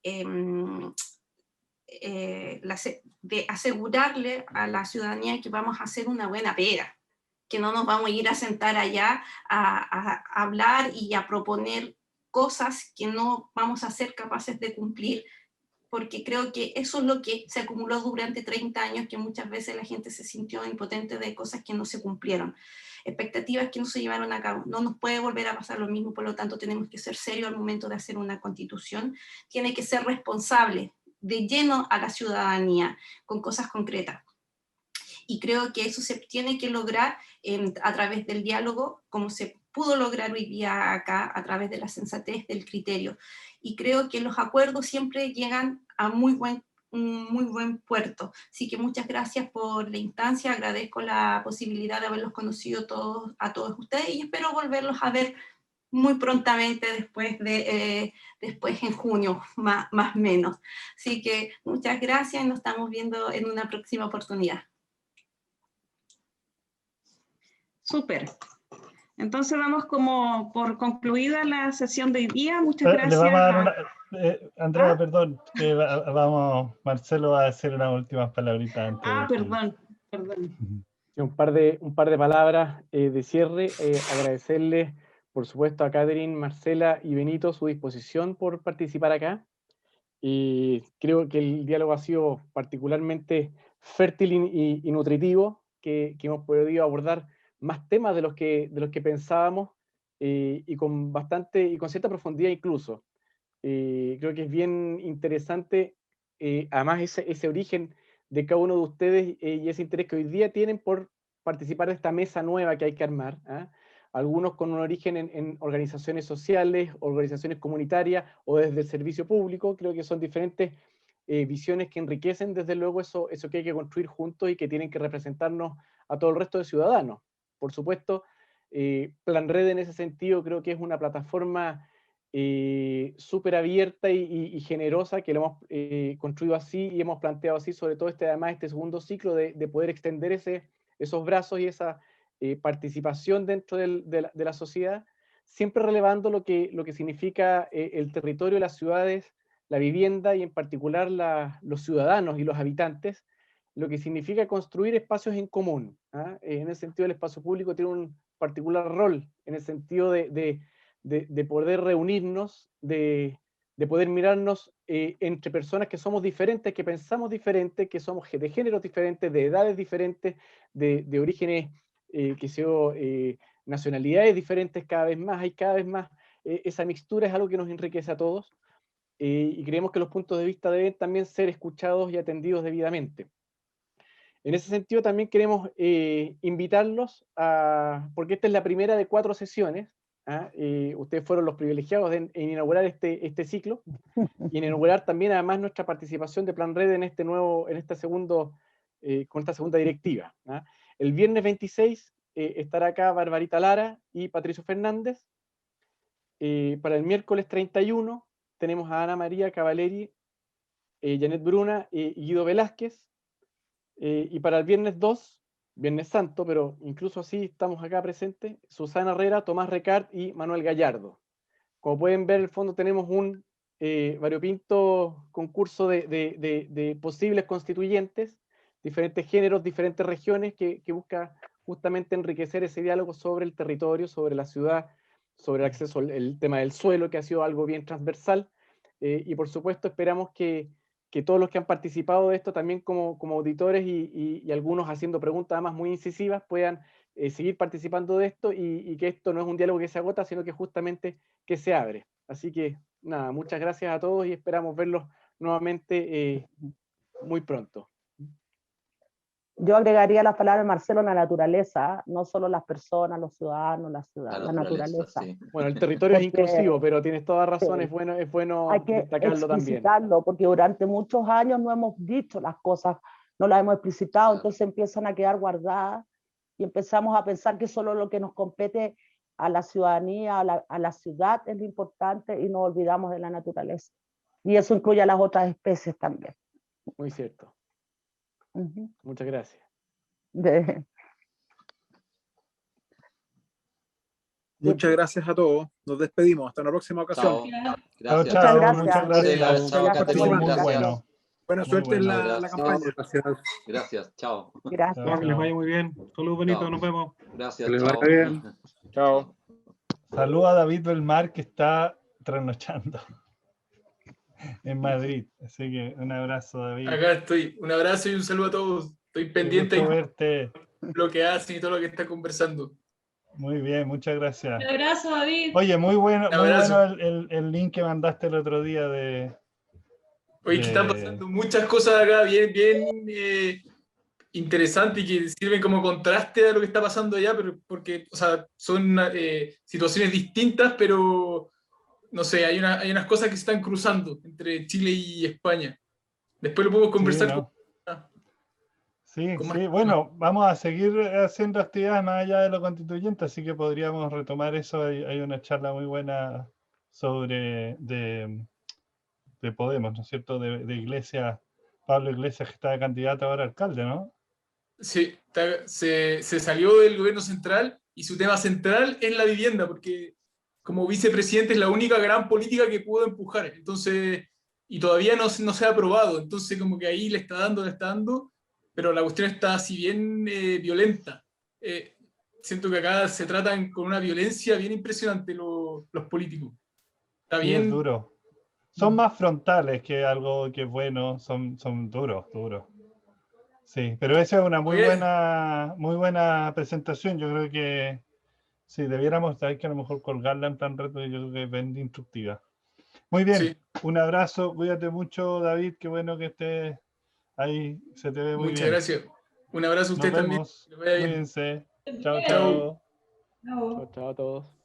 de asegurarle a la ciudadanía que vamos a hacer una buena pega, que no nos vamos a ir a sentar allá a hablar y a proponer cosas que no vamos a ser capaces de cumplir, porque creo que eso es lo que se acumuló durante 30 años, que muchas veces la gente se sintió impotente de cosas que no se cumplieron, expectativas que no se llevaron a cabo. No nos puede volver a pasar lo mismo, por lo tanto tenemos que ser serios al momento de hacer una constitución, tiene que ser responsable, de lleno a la ciudadanía, con cosas concretas. Y creo que eso se tiene que lograr a través del diálogo, como se pudo lograr hoy día acá, a través de la sensatez, del criterio. Y creo que los acuerdos siempre llegan a un muy buen puerto. Así que muchas gracias por la instancia, agradezco la posibilidad de haberlos conocido a todos ustedes y espero volverlos a ver muy prontamente después en junio, más o menos. Así que muchas gracias y nos estamos viendo en una próxima oportunidad. Súper. Entonces damos como por concluida la sesión de hoy día. Muchas gracias. Le vamos a dar Andrea, perdón, que Marcelo va a decir unas últimas palabritas antes. Perdón. Sí, un par de palabras de cierre. Agradecerles, por supuesto, a Catherine, Marcela y Benito su disposición por participar acá. Creo que el diálogo ha sido particularmente fértil y nutritivo, que hemos podido abordar más temas de los que pensábamos y con cierta profundidad incluso. Creo que es bien interesante, además ese origen de cada uno de ustedes y ese interés que hoy día tienen por participar de esta mesa nueva que hay que armar. Algunos con un origen en organizaciones sociales, organizaciones comunitarias o desde el servicio público. Creo que son diferentes visiones que enriquecen desde luego eso que hay que construir juntos y que tienen que representarnos a todo el resto de ciudadanos. Por supuesto, PlanRed en ese sentido creo que es una plataforma súper abierta y generosa, que lo hemos construido así y hemos planteado así, sobre todo además este segundo ciclo de poder extender esos brazos y esa participación dentro de la sociedad, siempre relevando lo que significa el territorio, las ciudades, la vivienda y en particular los ciudadanos y los habitantes, lo que significa construir espacios en común. En ese sentido, el espacio público tiene un particular rol, en el sentido de poder reunirnos, de poder mirarnos entre personas que somos diferentes, que pensamos diferentes, que somos de géneros diferentes, de edades diferentes, de orígenes, nacionalidades diferentes cada vez más, hay cada vez más. Esa mixtura es algo que nos enriquece a todos y creemos que los puntos de vista deben también ser escuchados y atendidos debidamente. En ese sentido también queremos invitarlos porque esta es la primera de 4 sesiones. Ustedes fueron los privilegiados en inaugurar este ciclo y en inaugurar también además nuestra participación de PlanRed con esta segunda directiva. El viernes 26 estará acá Barbarita Lara y Patricio Fernández. Para el miércoles 31 tenemos a Ana María Cavaleri, Janet Bruna y Guido Velázquez. Y para el viernes 2, Viernes Santo, pero incluso así estamos acá presentes, Susana Herrera, Tomás Recart y Manuel Gallardo. Como pueden ver, en el fondo tenemos un variopinto concurso de posibles constituyentes, diferentes géneros, diferentes regiones, que busca justamente enriquecer ese diálogo sobre el territorio, sobre la ciudad, sobre el acceso al tema del suelo, que ha sido algo bien transversal, y por supuesto esperamos que todos los que han participado de esto, también como auditores y algunos haciendo preguntas además muy incisivas, puedan seguir participando de esto y que esto no es un diálogo que se agota, sino que justamente que se abre. Así que nada, muchas gracias a todos y esperamos verlos nuevamente muy pronto. Yo agregaría las palabras de Marcelo, la naturaleza, no solo las personas, los ciudadanos, la ciudad, la naturaleza. Sí. Bueno, el territorio es inclusivo, pero tienes toda razón, sí. es bueno hay que destacarlo también. Porque durante muchos años no hemos dicho las cosas, no las hemos explicitado, claro. Entonces empiezan a quedar guardadas y empezamos a pensar que solo lo que nos compete a la ciudadanía, a la ciudad es lo importante y nos olvidamos de la naturaleza. Y eso incluye a las otras especies también. Muy cierto. Muchas gracias. Muchas gracias a todos. Nos despedimos. Hasta una próxima ocasión. Chao. Chao. Muchas gracias. Chao, Catherine. Muy bueno. Buena suerte en la campaña. Gracias. Chao. Gracias. Que les vaya muy bien. Saludos, Benito. Chao. Nos vemos. Gracias. Que les Chao. vaya bien. Chao. Saludos a David Belmar, que está trasnochando en Madrid. Así que un abrazo, David. Acá estoy. Un abrazo y un saludo a todos. Estoy pendiente Qué gusto de verte. lo que hacen y todo lo que está conversando. Muy bien, muchas gracias. Un abrazo, David. Oye, muy bueno Un abrazo. el link que mandaste el otro día de... Oye, que están pasando muchas cosas acá bien interesantes y que sirven como contraste a lo que está pasando allá, pero porque, o sea, son situaciones distintas, pero no sé, hay unas cosas que se están cruzando entre Chile y España. Después lo podemos conversar. Sí, ¿no? Sí, bueno, vamos a seguir haciendo actividades más allá de lo constituyente, así que podríamos retomar eso. Hay una charla muy buena sobre de Podemos, ¿no es cierto? De Iglesias, Pablo Iglesias, que está de candidato ahora a alcalde, ¿no? Sí, se salió del gobierno central y su tema central es la vivienda, porque como vicepresidente es la única gran política que pudo empujar. Entonces, y todavía no se ha aprobado, entonces como que ahí le está dando, pero la cuestión está así bien violenta. Siento que acá se tratan con una violencia bien impresionante los políticos. Está Sí, bien. es duro. Son más frontales que algo que es bueno, son duros. Sí, pero esa es una muy buena presentación. Yo creo que sí, debiéramos, hay que a lo mejor colgarla en plan reto, yo creo que es bien instructiva. Muy bien, sí. Un abrazo, cuídate mucho, David, qué bueno que estés ahí, se te ve muy bien. Muchas gracias. Un abrazo a usted también. Cuídense. Chao. Chao a todos.